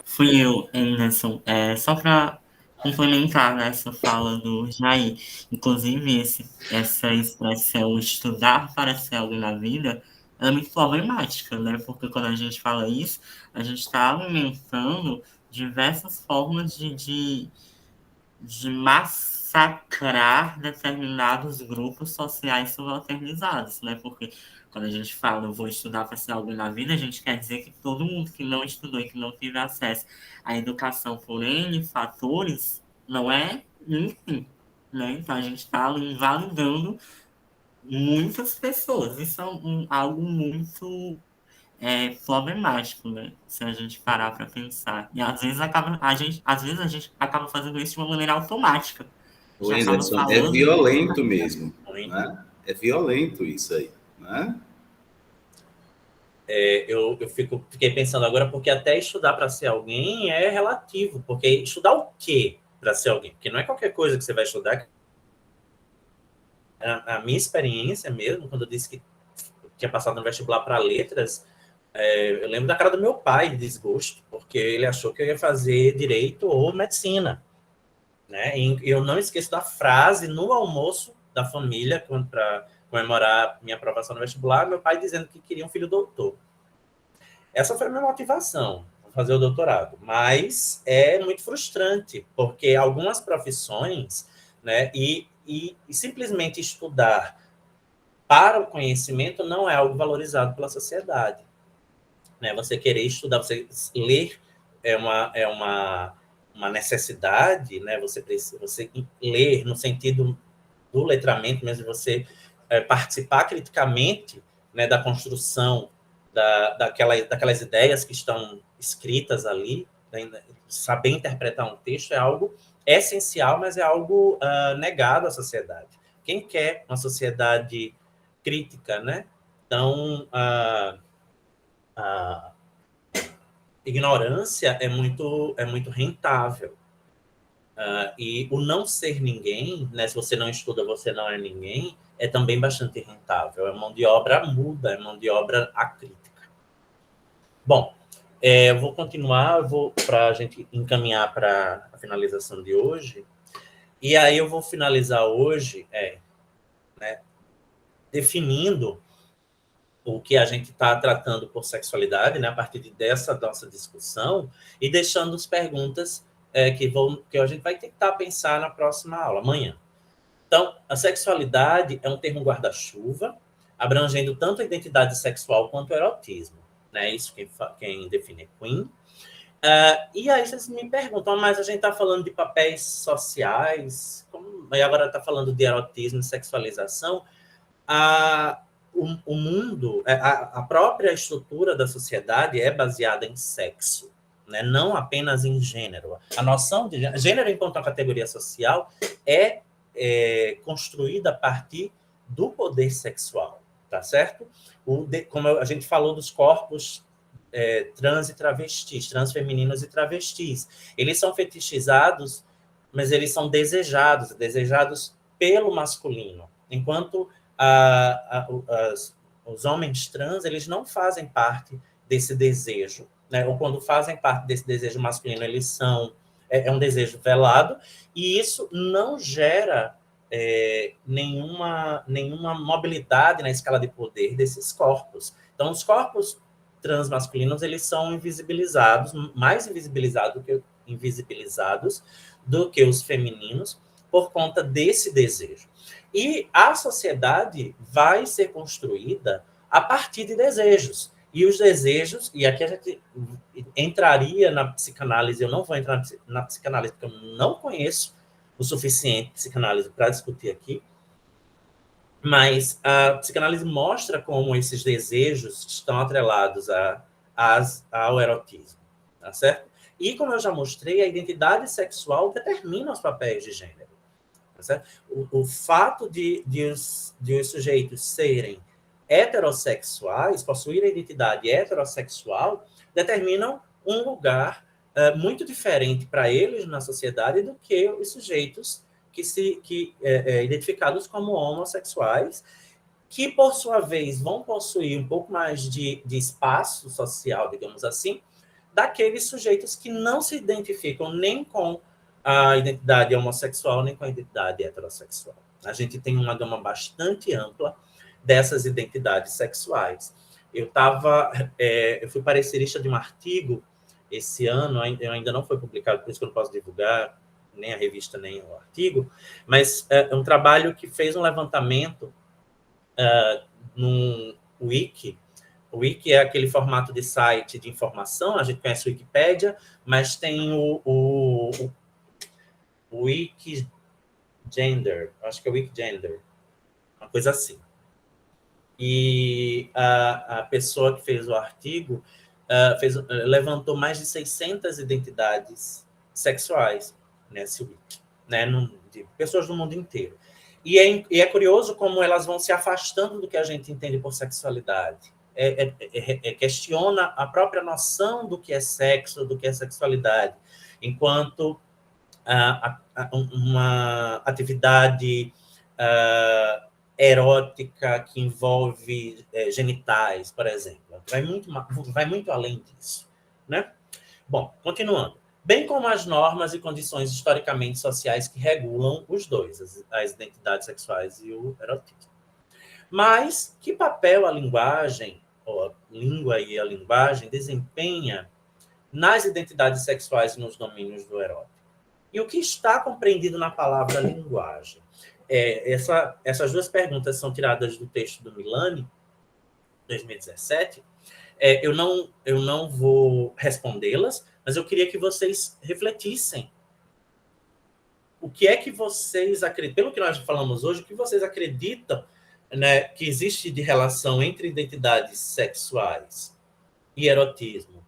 Fui eu, Anderson. Só para complementar nessa fala do Jair, inclusive essa expressão estudar para ser algo na vida é muito problemática, né? Porque quando a gente fala isso, a gente está alimentando diversas formas de massacrar determinados grupos sociais subalternizados, né? Porque quando a gente fala eu vou estudar para ser algo na vida, a gente quer dizer que todo mundo que não estudou e que não teve acesso à educação por N fatores não é enfim, né? Então a gente está invalidando muitas pessoas. Isso é algo muito problemático, né? Se a gente parar para pensar. E às vezes a gente acaba fazendo isso de uma maneira automática. O Anderson, é violento mesmo. Né? É violento isso aí. Né? Eu fiquei pensando agora, porque até estudar para ser alguém é relativo. Porque estudar o quê para ser alguém? Porque não é qualquer coisa que você vai estudar. A minha experiência mesmo, quando eu disse que tinha passado no vestibular para letras, eu lembro da cara do meu pai de desgosto, porque ele achou que eu ia fazer direito ou medicina. Né? E eu não esqueço da frase no almoço da família, para comemorar minha aprovação no vestibular, meu pai dizendo que queria um filho doutor. Essa foi a minha motivação, fazer o doutorado. Mas é muito frustrante, porque algumas profissões, né, e simplesmente estudar para o conhecimento não é algo valorizado pela sociedade. Né? Você querer estudar, você ler é uma necessidade, né? Você ler no sentido do letramento, mesmo você participar criticamente, né, da construção daquelas ideias que estão escritas ali, né? Saber interpretar um texto é algo essencial, mas é algo negado à sociedade. Quem quer uma sociedade crítica, né? Então, a ignorância é muito rentável. E o não ser ninguém, né, se você não estuda, você não é ninguém, é também bastante rentável. É mão de obra muda, é mão de obra acrítica. Bom, eu vou continuar, para a gente encaminhar para a finalização de hoje. E aí eu vou finalizar hoje né, definindo o que a gente está tratando por sexualidade, né, a partir dessa nossa discussão, e deixando as perguntas que a gente vai tentar pensar na próxima aula, amanhã. Então, a sexualidade é um termo guarda-chuva, abrangendo tanto a identidade sexual quanto o erotismo. Né? Isso quem define é Quinn. E aí vocês me perguntam, mas a gente está falando de papéis sociais, e agora está falando de erotismo e sexualização. O mundo, a própria estrutura da sociedade é baseada em sexo, né? Não apenas em gênero. A noção de gênero enquanto uma categoria social é construída a partir do poder sexual, tá certo? Como a gente falou dos corpos trans e travestis, transfemininos e travestis. Eles são fetichizados, mas eles são desejados pelo masculino, enquanto os homens trans, eles não fazem parte desse desejo, né? Ou quando fazem parte desse desejo masculino, eles são um desejo velado, e isso não gera nenhuma mobilidade na escala de poder desses corpos. Então, os corpos transmasculinos, eles são invisibilizados, mais invisibilizados do que os femininos, por conta desse desejo. E a sociedade vai ser construída a partir de desejos. E os desejos, e aqui a gente entraria na psicanálise, eu não vou entrar na psicanálise, porque eu não conheço o suficiente psicanálise para discutir aqui, mas a psicanálise mostra como esses desejos estão atrelados ao erotismo, tá certo? E, como eu já mostrei, a identidade sexual determina os papéis de gênero. Tá certo? O fato de os sujeitos serem heterossexuais, possuírem identidade heterossexual, determinam um lugar muito diferente para eles na sociedade do que os sujeitos identificados como homossexuais, que, por sua vez, vão possuir um pouco mais de espaço social, digamos assim, daqueles sujeitos que não se identificam nem com a identidade homossexual, nem com a identidade heterossexual. A gente tem uma gama bastante ampla dessas identidades sexuais. Eu fui parecerista de um artigo esse ano, ainda não foi publicado, por isso que eu não posso divulgar nem a revista, nem o artigo, mas é um trabalho que fez um levantamento num wiki. O wiki é aquele formato de site de informação, a gente conhece o Wikipédia, mas tem o Wikigender, acho que é o Wikigender, uma coisa assim. E a pessoa que fez o artigo levantou mais de 600 identidades sexuais nesse wiki, né, de pessoas do mundo inteiro. E é curioso como elas vão se afastando do que a gente entende por sexualidade. Questiona a própria noção do que é sexo, do que é sexualidade, enquanto uma atividade erótica que envolve genitais, por exemplo. Vai muito além disso, né? Bom, continuando. Bem como as normas e condições historicamente sociais que regulam os dois, as identidades sexuais e o erotismo. Mas que papel a linguagem, ou a língua e a linguagem, desempenha nas identidades sexuais e nos domínios do erótico? E o que está compreendido na palavra linguagem? Essas duas perguntas são tiradas do texto do Milani, 2017. Eu não vou respondê-las, mas eu queria que vocês refletissem. O que é que vocês acreditam, pelo que nós falamos hoje, o que vocês acreditam, né, que existe de relação entre identidades sexuais e erotismo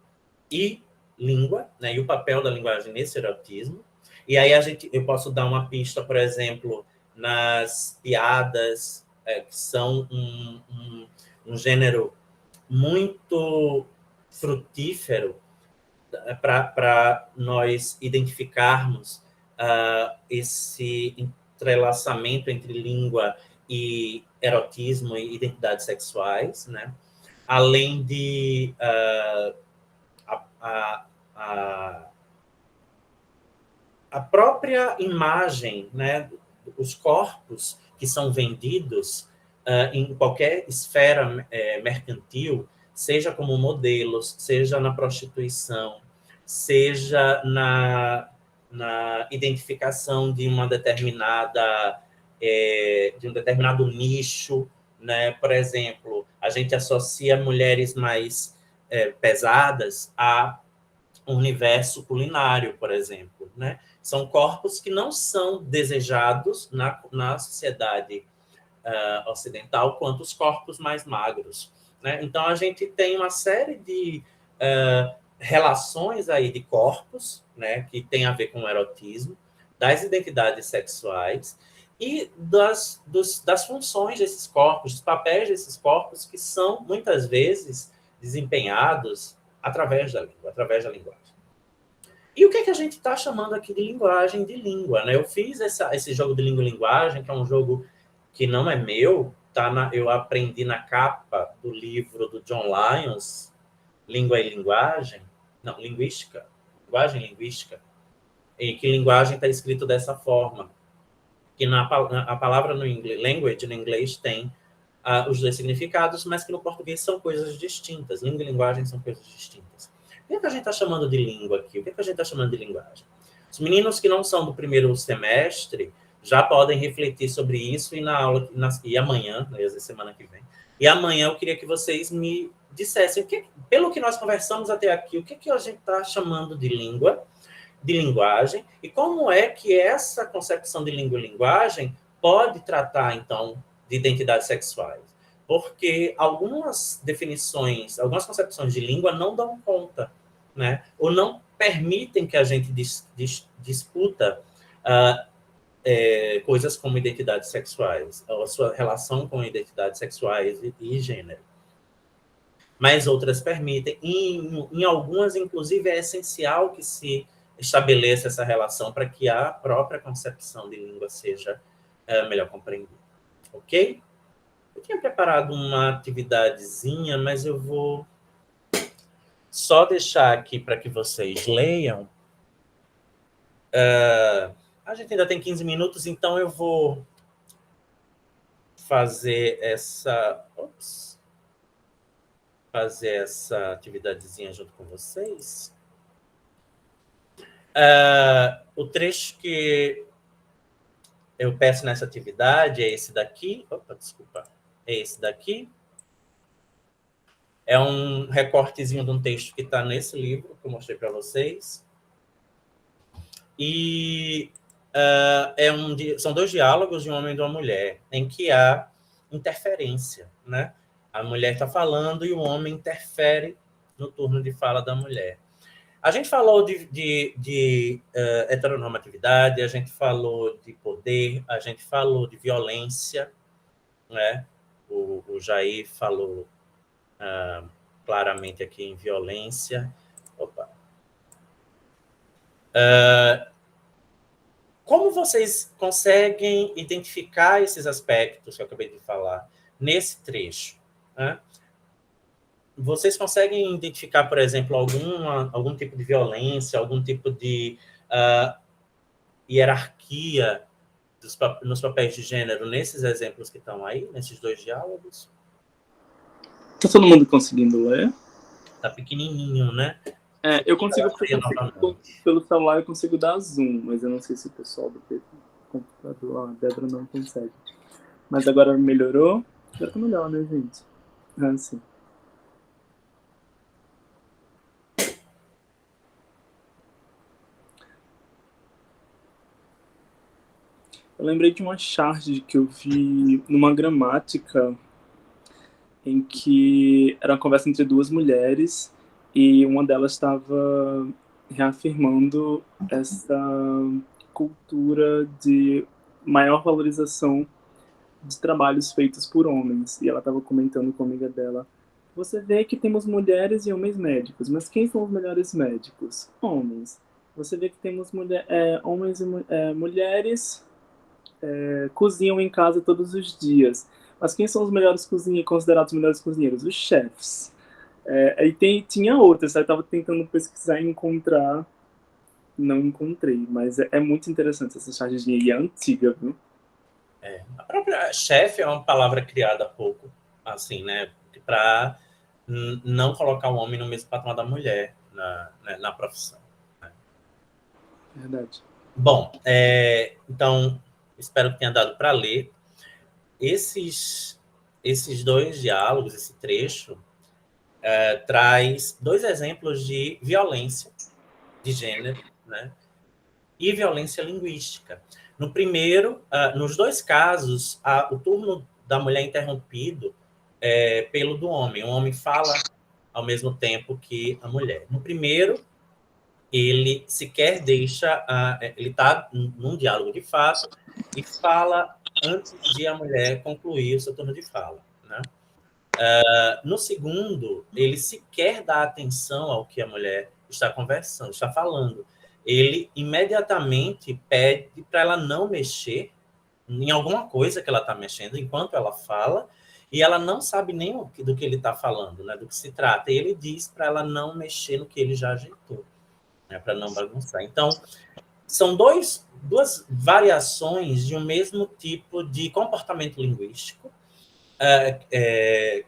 e língua, né, e o papel da linguagem nesse erotismo? E aí eu posso dar uma pista, por exemplo, nas piadas, que são um gênero muito frutífero para nós identificarmos esse entrelaçamento entre língua e erotismo e identidades sexuais, né? Além de a própria imagem, né? Os corpos que são vendidos em qualquer esfera mercantil, seja como modelos, seja na prostituição, seja na identificação de uma determinada de um determinado nicho, né? Por exemplo, a gente associa mulheres mais pesadas a um universo culinário, por exemplo, né? São corpos que não são desejados na sociedade ocidental quanto os corpos mais magros, né? Então, a gente tem uma série de relações aí de corpos, né, que tem a ver com o erotismo, das identidades sexuais e das funções desses corpos, dos papéis desses corpos que são, muitas vezes, desempenhados através da língua, através da linguagem. E o que é que a gente está chamando aqui de linguagem de língua, né? Eu fiz esse jogo de língua-linguagem, que é um jogo que não é meu, eu aprendi na capa do livro do John Lyons, Língua e Linguagem, não, Linguística, Linguagem e Linguística, e que linguagem está escrito dessa forma, que a palavra no inglês, language no inglês tem os dois significados, mas que no português são coisas distintas. Língua e linguagem são coisas distintas. O que é que a gente está chamando de língua aqui? O que é que a gente está chamando de linguagem? Os meninos que não são do primeiro semestre já podem refletir sobre isso e amanhã, na semana que vem. E amanhã eu queria que vocês me dissessem, pelo que nós conversamos até aqui, o que a gente está chamando de língua, de linguagem, e como é que essa concepção de língua e linguagem pode tratar, então, de identidades sexuais. Porque algumas definições, algumas concepções de língua não dão conta, né? Ou não permitem que a gente discuta coisas como identidades sexuais, ou a sua relação com identidades sexuais e gênero. Mas outras permitem, e em algumas, inclusive, é essencial que se estabeleça essa relação para que a própria concepção de língua seja melhor compreendida. Ok? Eu tinha preparado uma atividadezinha, mas eu vou só deixar aqui para que vocês leiam. A gente ainda tem 15 minutos, então eu vou fazer essa atividadezinha junto com vocês. O trecho que eu peço nessa atividade é esse daqui. É esse daqui. É um recortezinho de um texto que está nesse livro que eu mostrei para vocês. E são dois diálogos de um homem e de uma mulher, em que há interferência, né? A mulher está falando e o homem interfere no turno de fala da mulher. A gente falou de heteronormatividade, a gente falou de poder, a gente falou de violência, né? O Jair falou claramente aqui em violência. Como vocês conseguem identificar esses aspectos que eu acabei de falar nesse trecho, né? Vocês conseguem identificar, por exemplo, algum tipo de violência, algum tipo de hierarquia nos papéis de gênero nesses exemplos que estão aí, nesses dois diálogos? Está todo mundo conseguindo ler? Está pequenininho, né? Eu consigo pelo celular, eu consigo dar zoom, mas eu não sei se o pessoal do computador, a Débora não consegue. Mas agora melhorou? Já está melhor, né, gente? Sim. Eu lembrei de uma charge que eu vi numa gramática em que era uma conversa entre duas mulheres e uma delas estava reafirmando essa cultura de maior valorização de trabalhos feitos por homens. E ela estava comentando com a amiga dela: você vê que temos mulheres e homens médicos, mas quem são os melhores médicos? Homens. Você vê que temos homens e mulheres cozinham em casa todos os dias. Mas quem são os melhores considerados os melhores cozinheiros? Os chefs. Aí tinha outras, eu estava tentando pesquisar e encontrar, não encontrei, mas é muito interessante essa chargezinha, e é antiga, viu? A própria chefe é uma palavra criada há pouco, assim, né? Para não colocar o homem no mesmo patamar da mulher na profissão. Né? Verdade. Bom, então, espero que tenha dado para ler. Esses dois diálogos, esse trecho, traz 2 exemplos de violência de gênero, né? E violência linguística. No primeiro, nos 2 casos, o turno da mulher é interrompido pelo do homem. O homem fala ao mesmo tempo que a mulher. No primeiro, ele sequer deixa... ele está num diálogo de fato e fala antes de a mulher concluir o seu turno de fala. Né? No segundo, ele sequer dá atenção ao que a mulher está conversando, está falando. Ele imediatamente pede para ela não mexer em alguma coisa que ela está mexendo enquanto ela fala, e ela não sabe nem do que ele está falando, né, do que se trata. E ele diz para ela não mexer no que ele já ajeitou, né, para não bagunçar. Então, são duas variações de um mesmo tipo de comportamento linguístico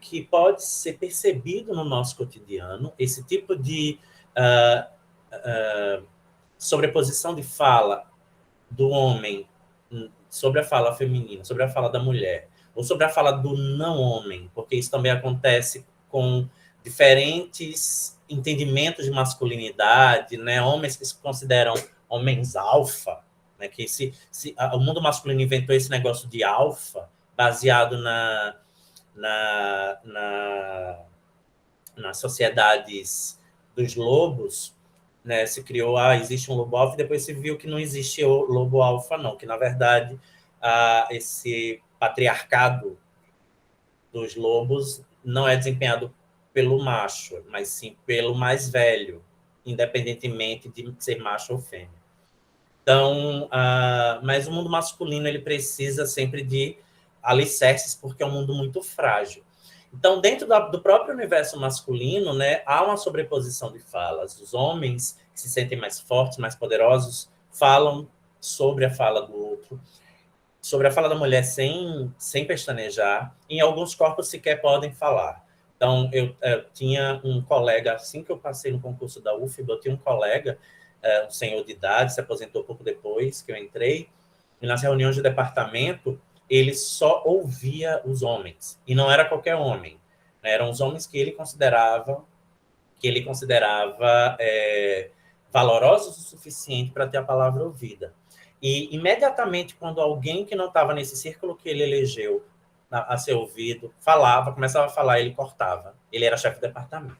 que pode ser percebido no nosso cotidiano. Esse tipo de sobreposição de fala do homem sobre a fala feminina, sobre a fala da mulher, ou sobre a fala do não-homem, porque isso também acontece com diferentes entendimentos de masculinidade, né? Homens que se consideram homens alfa, né? Que o mundo masculino inventou esse negócio de alfa, baseado nas sociedades dos lobos, né, se criou, existe um lobo alfa, e depois se viu que não existia o lobo alfa, não, que, na verdade, esse patriarcado dos lobos não é desempenhado pelo macho, mas sim pelo mais velho, independentemente de ser macho ou fêmea. Então, mas o mundo masculino ele precisa sempre de alicerces, porque é um mundo muito frágil. Então, dentro do próprio universo masculino, né, há uma sobreposição de falas. Os homens que se sentem mais fortes, mais poderosos, falam sobre a fala do outro, sobre a fala da mulher sem pestanejar. Em alguns corpos sequer podem falar. Então, eu tinha um colega, assim que eu passei no concurso da UFBA, eu tinha um colega, um senhor de idade, se aposentou pouco depois que eu entrei, e nas reuniões de departamento, ele só ouvia os homens, e não era qualquer homem, né? Eram os homens que ele considerava valorosos o suficiente para ter a palavra ouvida. E, imediatamente, quando alguém que não estava nesse círculo que ele elegeu a ser ouvido, começava a falar, ele cortava. Ele era chefe de departamento.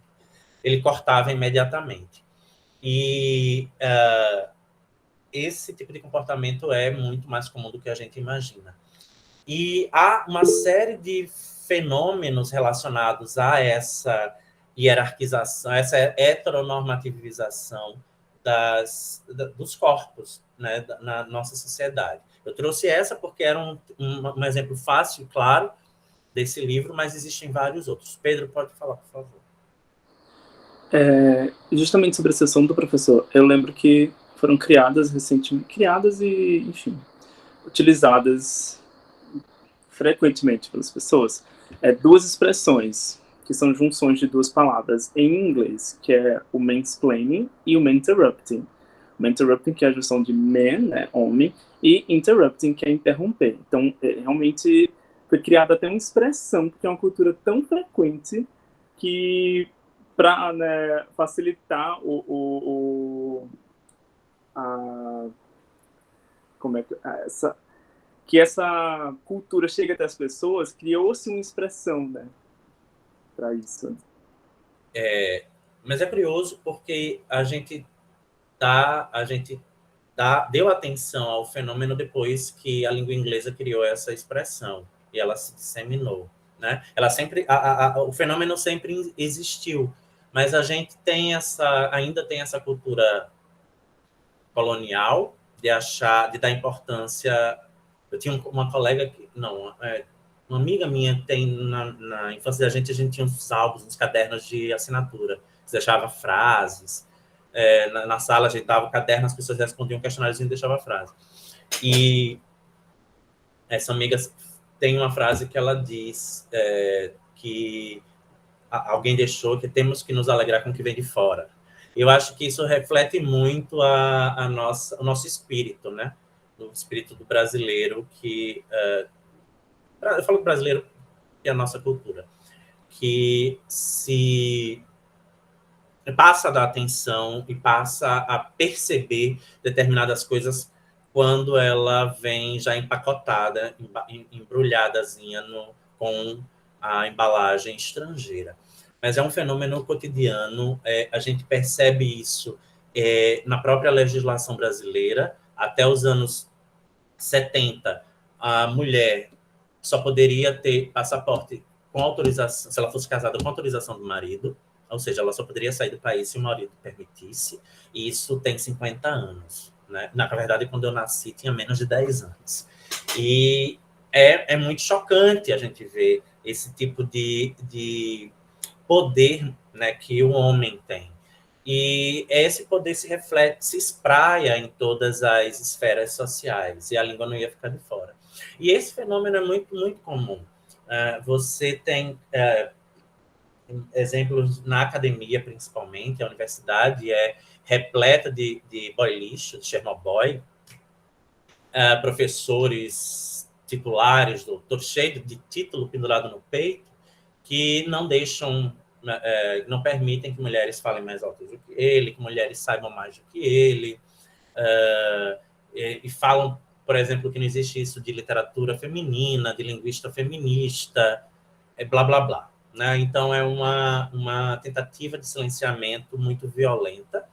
Ele cortava imediatamente. E esse tipo de comportamento é muito mais comum do que a gente imagina. E há uma série de fenômenos relacionados a essa hierarquização, essa heteronormativização dos corpos, né, na nossa sociedade. Eu trouxe essa porque era um exemplo fácil e claro desse livro, mas existem vários outros. Pedro, pode falar, por favor. Justamente sobre esse assunto, professor, eu lembro que foram criadas e, enfim, utilizadas frequentemente pelas pessoas, 2 expressões, que são junções de 2 palavras em inglês, que é o mansplaining e o maninterrupting. Maninterrupting, que é a junção de man, né, homem, e interrupting, que é interromper. Então, realmente foi criada até uma expressão, porque é uma cultura tão frequente que, para, né, facilitar que essa cultura chegue até as pessoas, criou-se uma expressão, né, para isso. Mas é curioso porque a gente deu atenção ao fenômeno depois que a língua inglesa criou essa expressão e ela se disseminou, né? O fenômeno sempre existiu, mas a gente ainda tem essa cultura colonial de dar importância. Eu tinha uma colega uma amiga minha tem na infância da gente, a gente tinha uns álbuns, uns cadernos de assinatura, você deixava frases, na sala ajeitava o caderno, as pessoas respondiam um questionáriozinho e deixava a frase. E essa amiga tem uma frase que ela diz que alguém deixou, que temos que nos alegrar com o que vem de fora. Eu acho que isso reflete muito o nosso espírito, né? O espírito do brasileiro, que... eu falo brasileiro que é a nossa cultura, que se passa a dar atenção e passa a perceber determinadas coisas quando ela vem já empacotada, embrulhadazinha com a embalagem estrangeira. Mas é um fenômeno cotidiano, a gente percebe isso na própria legislação brasileira. Até os anos 70, a mulher só poderia ter passaporte com autorização, se ela fosse casada com autorização do marido, ou seja, ela só poderia sair do país se o marido permitisse, e isso tem 50 anos. Né? Na verdade, quando eu nasci, tinha menos de 10 anos. E é muito chocante a gente ver esse tipo de poder, né, que o homem tem. E esse poder se reflete, se espraia em todas as esferas sociais, e a língua não ia ficar de fora. E esse fenômeno é muito, muito comum. Você tem exemplos na academia, principalmente, a universidade é repleta de boy lixo, de Chernobyl, professores titulares, doutor, cheio de título pendurado no peito, que não deixam, não permitem que mulheres falem mais alto do que ele, que mulheres saibam mais do que ele, e falam, por exemplo, que não existe isso de literatura feminina, de linguista feminista, blá, blá, blá. Né? Então, é uma tentativa de silenciamento muito violenta,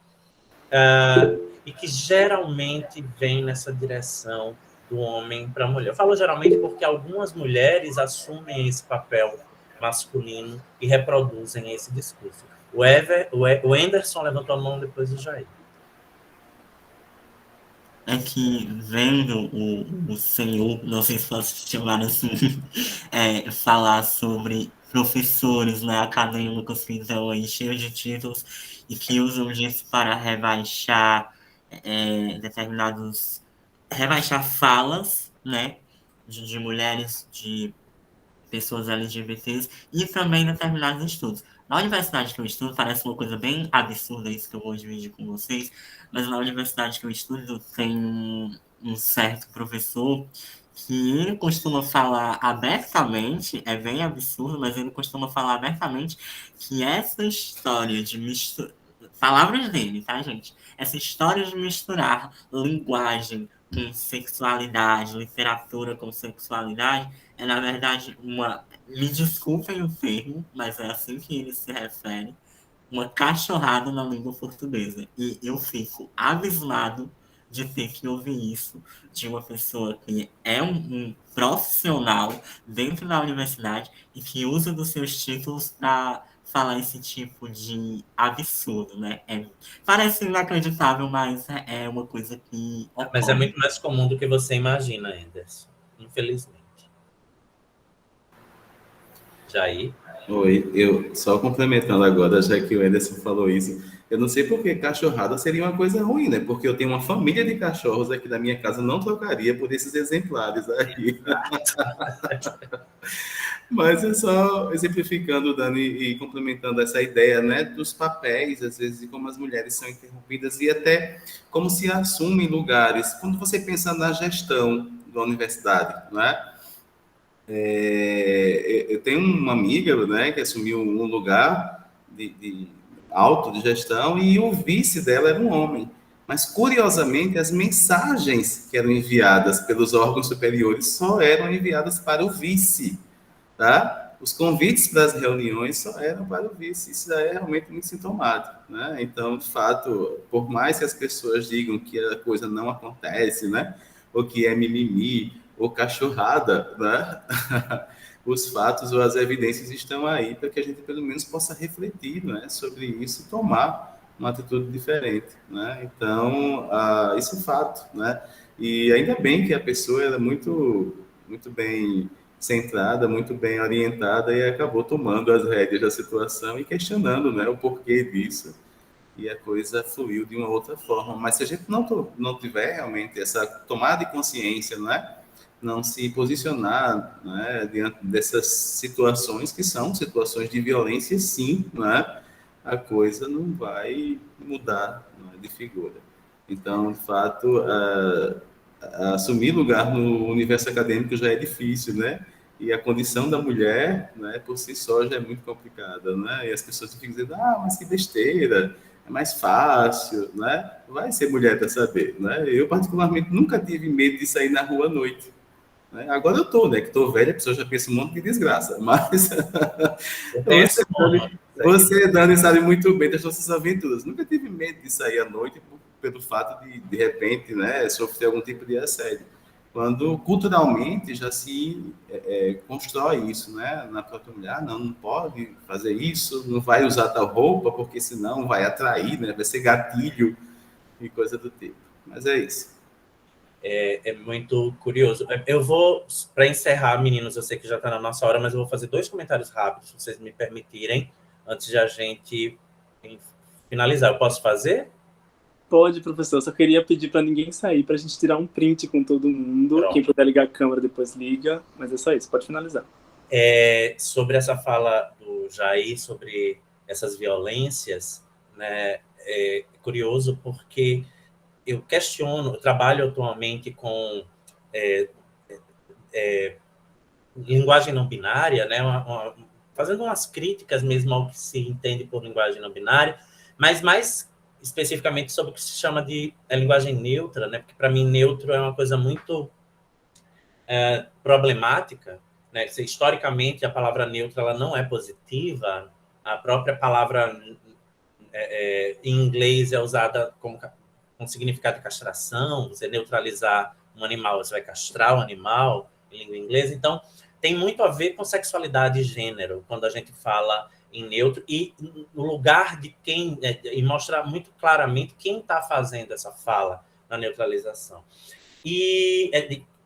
e que geralmente vem nessa direção do homem para a mulher. Eu falo geralmente porque algumas mulheres assumem esse papel masculino e reproduzem esse discurso. O Anderson levantou a mão, depois o Jair. É que vendo o senhor, não sei se posso chamar assim, falar sobre professores, né, acadêmicos que estão aí cheios de títulos e que usam disso para rebaixar rebaixar falas, né, de mulheres, de pessoas LGBTs e também determinados estudos. Na universidade que eu estudo, parece uma coisa bem absurda isso que eu vou dividir com vocês, mas na universidade que eu estudo tem um certo professor que ele costuma falar abertamente, é bem absurdo, mas ele costuma falar abertamente que essa história de misturar... Palavras dele, tá, gente? Essa história de misturar linguagem com sexualidade, literatura com sexualidade, é, na verdade, me desculpem o termo, mas é assim que ele se refere, uma cachorrada na língua portuguesa. E eu fico abismado de ter que ouvir isso de uma pessoa que é um profissional dentro da universidade e que usa dos seus títulos para falar esse tipo de absurdo, né? Parece inacreditável, mas é uma coisa que ocorre. Mas é muito mais comum do que você imagina, Anderson, infelizmente. Jair? Oi, eu só complementando agora, já que o Anderson falou isso, eu não sei por que cachorrada seria uma coisa ruim, né? Porque eu tenho uma família de cachorros aqui da minha casa, não trocaria por esses exemplares aí. Mas é só exemplificando, Dani, e complementando essa ideia, né, dos papéis, às vezes, de como as mulheres são interrompidas e até como se assumem lugares. Quando você pensa na gestão da universidade, não é? Eu tenho uma amiga, né, que assumiu um lugar de alto de gestão e o vice dela era um homem. Mas, curiosamente, as mensagens que eram enviadas pelos órgãos superiores só eram enviadas para o vice, tá? Os convites para as reuniões só eram para o vice. Isso é realmente muito sintomático, né? Então, de fato, por mais que as pessoas digam que a coisa não acontece, né, ou que é mimimi, ou cachorrada, né? Os fatos ou as evidências estão aí para que a gente pelo menos possa refletir, né, sobre isso e tomar uma atitude diferente, né? Então, isso é fato, né? E ainda bem que a pessoa era muito, muito bem centrada, muito bem orientada e acabou tomando as rédeas da situação e questionando, né, o porquê disso, e a coisa fluiu de uma outra forma. Mas se a gente não tiver realmente essa tomada de consciência, não é? não se posicionar, né, diante dessas situações que são situações de violência, sim, né, a coisa não vai mudar, né, de figura. Então, de fato, assumir lugar no universo acadêmico já é difícil, né? E a condição da mulher, né, por si só já é muito complicada, né? E as pessoas ficam dizendo, mas que besteira, é mais fácil, né? Vai ser mulher para saber, né? Eu, particularmente, nunca tive medo de sair na rua à noite. Né? Agora eu tô, né? Que tô velha, a pessoa já pensa um monte de desgraça, mas você, Dani, sabe muito bem das nossas aventuras. Nunca tive medo de sair à noite pelo fato de repente, né, sofrer algum tipo de assédio. Quando culturalmente já se constrói isso, né, na própria mulher, não pode fazer isso, não vai usar tal roupa, porque senão vai atrair, né, vai ser gatilho e coisa do tipo. Mas é isso. É muito curioso. Eu vou, para encerrar, meninos, eu sei que já está na nossa hora, mas eu vou fazer 2 comentários rápidos, se vocês me permitirem, antes de a gente finalizar. Eu posso fazer? Pode, professor. Só queria pedir para ninguém sair, para a gente tirar um print com todo mundo. Pronto. Quem puder ligar a câmera, depois liga. Mas é só isso, pode finalizar. Sobre essa fala do Jair, sobre essas violências, né, é curioso porque eu trabalho atualmente com linguagem não binária, né, fazendo umas críticas mesmo ao que se entende por linguagem não binária, mas mais especificamente sobre o que se chama de linguagem neutra, né, porque para mim neutro é uma coisa muito problemática, né, historicamente a palavra neutra ela não é positiva, a própria palavra em inglês é usada com significado de castração, você neutralizar um animal, você vai castrar o animal em língua inglesa, então tem muito a ver com sexualidade e gênero, quando a gente fala em neutro, e no lugar de quem, e mostra muito claramente quem está fazendo essa fala na neutralização. E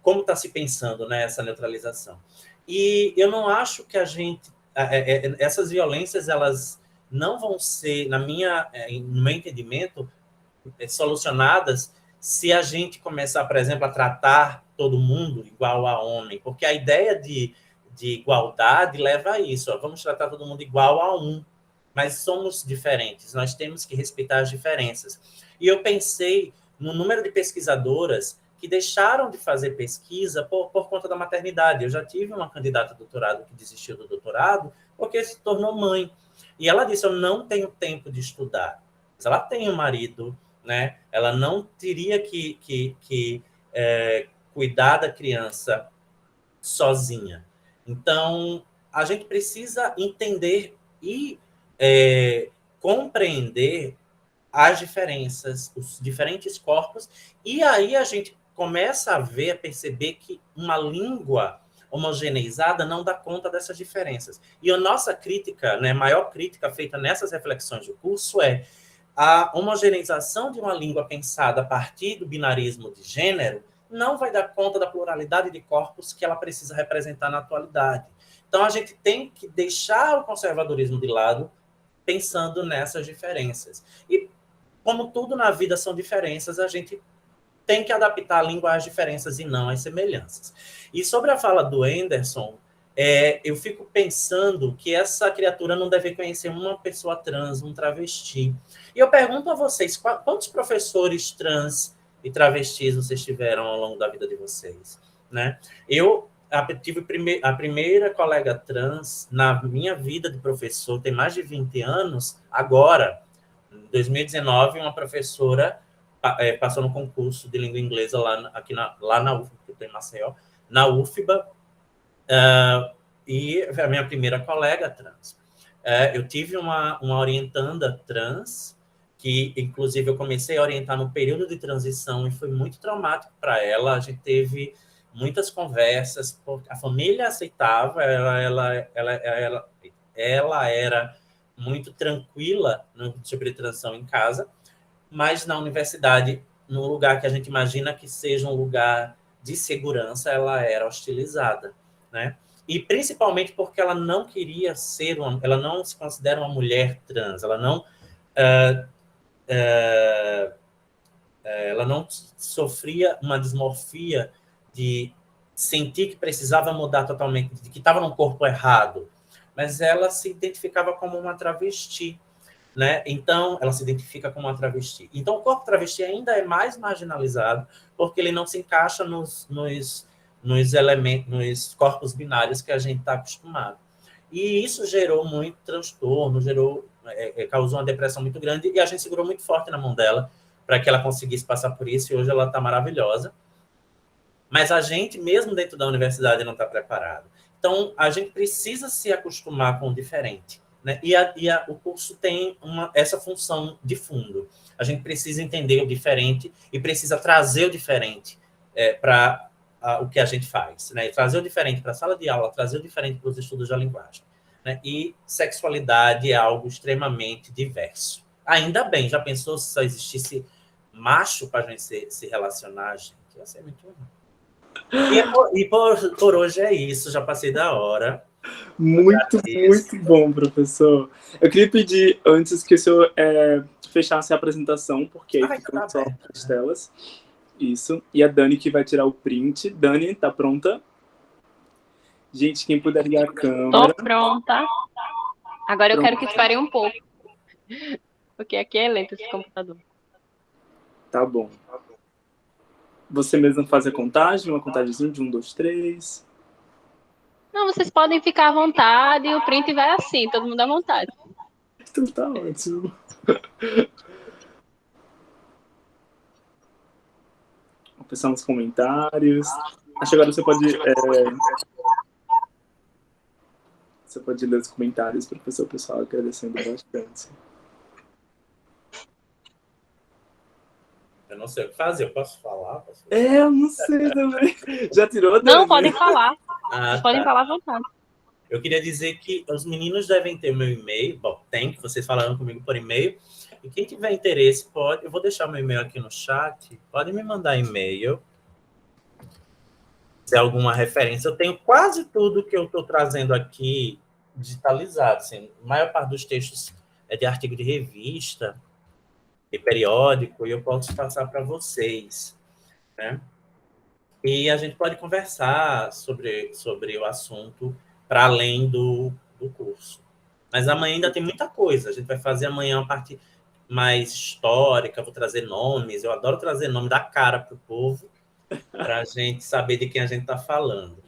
como está se pensando nessa neutralização. E eu não acho que essas violências, elas não vão ser, no meu entendimento, solucionadas se a gente começar, por exemplo, a tratar todo mundo igual a homem, porque a ideia de igualdade leva a isso, vamos tratar todo mundo igual a um, mas somos diferentes, nós temos que respeitar as diferenças. E eu pensei no número de pesquisadoras que deixaram de fazer pesquisa por conta da maternidade. Eu já tive uma candidata a doutorado que desistiu do doutorado porque se tornou mãe. E ela disse, eu não tenho tempo de estudar. Mas ela tem um marido, né? Ela não teria que cuidar da criança sozinha. Então, a gente precisa entender e compreender as diferenças, os diferentes corpos, e aí a gente começa a perceber que uma língua homogeneizada não dá conta dessas diferenças. E a nossa crítica, né, maior crítica feita nessas reflexões do curso é a homogeneização de uma língua pensada a partir do binarismo de gênero não vai dar conta da pluralidade de corpos que ela precisa representar na atualidade. Então, a gente tem que deixar o conservadorismo de lado pensando nessas diferenças. E, como tudo na vida são diferenças, a gente tem que adaptar a língua às diferenças e não às semelhanças. E sobre a fala do Anderson, eu fico pensando que essa criatura não deve conhecer uma pessoa trans, um travesti. E eu pergunto a vocês, quantos professores trans e travestis vocês tiveram ao longo da vida de vocês? Né? Eu tive a primeira colega trans na minha vida de professor, tem mais de 20 anos, agora, em 2019, uma professora passou no concurso de língua inglesa lá na UFBA, que eu estou em Maceió, na UFBA, e a minha primeira colega trans. Eu tive uma orientanda trans, que, inclusive, eu comecei a orientar no período de transição e foi muito traumático para ela. A gente teve muitas conversas, a família aceitava, ela era muito tranquila sobre transição em casa, mas na universidade, num lugar que a gente imagina que seja um lugar de segurança, ela era hostilizada, né? E principalmente porque ela não queria ela não se considera uma mulher trans, ela não sofria uma dismorfia de sentir que precisava mudar totalmente, de que estava no corpo errado, mas ela se identificava como uma travesti, né? Então, ela se identifica como uma travesti. Então, o corpo travesti ainda é mais marginalizado, porque ele não se encaixa nos elementos, nos corpos binários que a gente está acostumado. E isso gerou muito transtorno, causou uma depressão muito grande, e a gente segurou muito forte na mão dela para que ela conseguisse passar por isso, e hoje ela está maravilhosa. Mas a gente, mesmo dentro da universidade, não está preparado. Então, a gente precisa se acostumar com o diferente, né? O curso tem essa função de fundo. A gente precisa entender o diferente e precisa trazer o diferente para o que a gente faz, né? Trazer o diferente para a sala de aula, trazer o diferente para os estudos da linguagem, né? E sexualidade é algo extremamente diverso. Ainda bem, já pensou se só existisse macho para a gente se relacionar, gente? Ia ser muito ruim. E por hoje é isso, já passei da hora. Muito bom, professor. Eu queria pedir, antes que o senhor fechasse a apresentação, porque aí ficam só as telas. Isso. E a Dani que vai tirar o print. Dani, tá pronta? Gente, quem puder ligar a câmera. Tô pronta. Agora eu quero que espere um pouco. Porque aqui é lento esse computador. Tá bom. Você mesmo faz a contagem? Uma contagemzinha de 1, 2, 3. Não, vocês podem ficar à vontade e o print vai assim, todo mundo à vontade. Então tá ótimo. Vou pensar nos comentários. Acho que agora você pode ler os comentários, professor, pessoal, agradecendo bastante. Eu não sei o que fazer, eu posso falar? Eu não sei também. Já tirou? Não, podem falar. Vocês podem falar à vontade. Eu queria dizer que os meninos devem ter meu e-mail. Bom, tem, que vocês falaram comigo por e-mail. E quem tiver interesse pode... Eu vou deixar meu e-mail aqui no chat. Pode me mandar e-mail. Se é alguma referência. Eu tenho quase tudo que eu estou trazendo aqui digitalizado. Assim, a maior parte dos textos é de artigo de revista e periódico, e eu posso passar para vocês, né? E a gente pode conversar sobre o assunto para além do curso. Mas amanhã ainda tem muita coisa. A gente vai fazer amanhã uma parte mais histórica, vou trazer nomes. Eu adoro trazer nome da cara para o povo, para a gente saber de quem a gente está falando.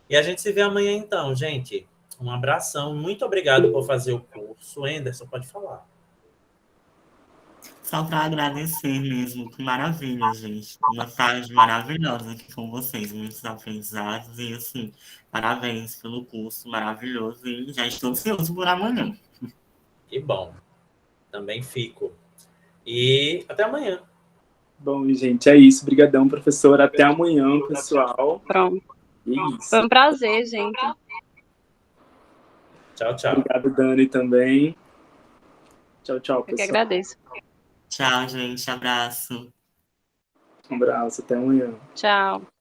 E a gente se vê amanhã, então, gente. Um abração. Muito obrigado por fazer o curso. Anderson, pode falar. Só para agradecer mesmo, que maravilha, gente. Uma tarde maravilhosa aqui com vocês, muitos aprendizados e, assim, parabéns pelo curso maravilhoso e já estou ansioso por amanhã. Que bom. Também fico. E até amanhã. Bom, gente, é isso. Obrigadão, professor. Até amanhã, pessoal. Pronto. Isso. Foi um prazer, gente. Tchau, tchau. Obrigado, Dani, também. Tchau, tchau, pessoal. Eu que agradeço. Tchau, gente. Abraço. Um abraço. Até amanhã. Tchau.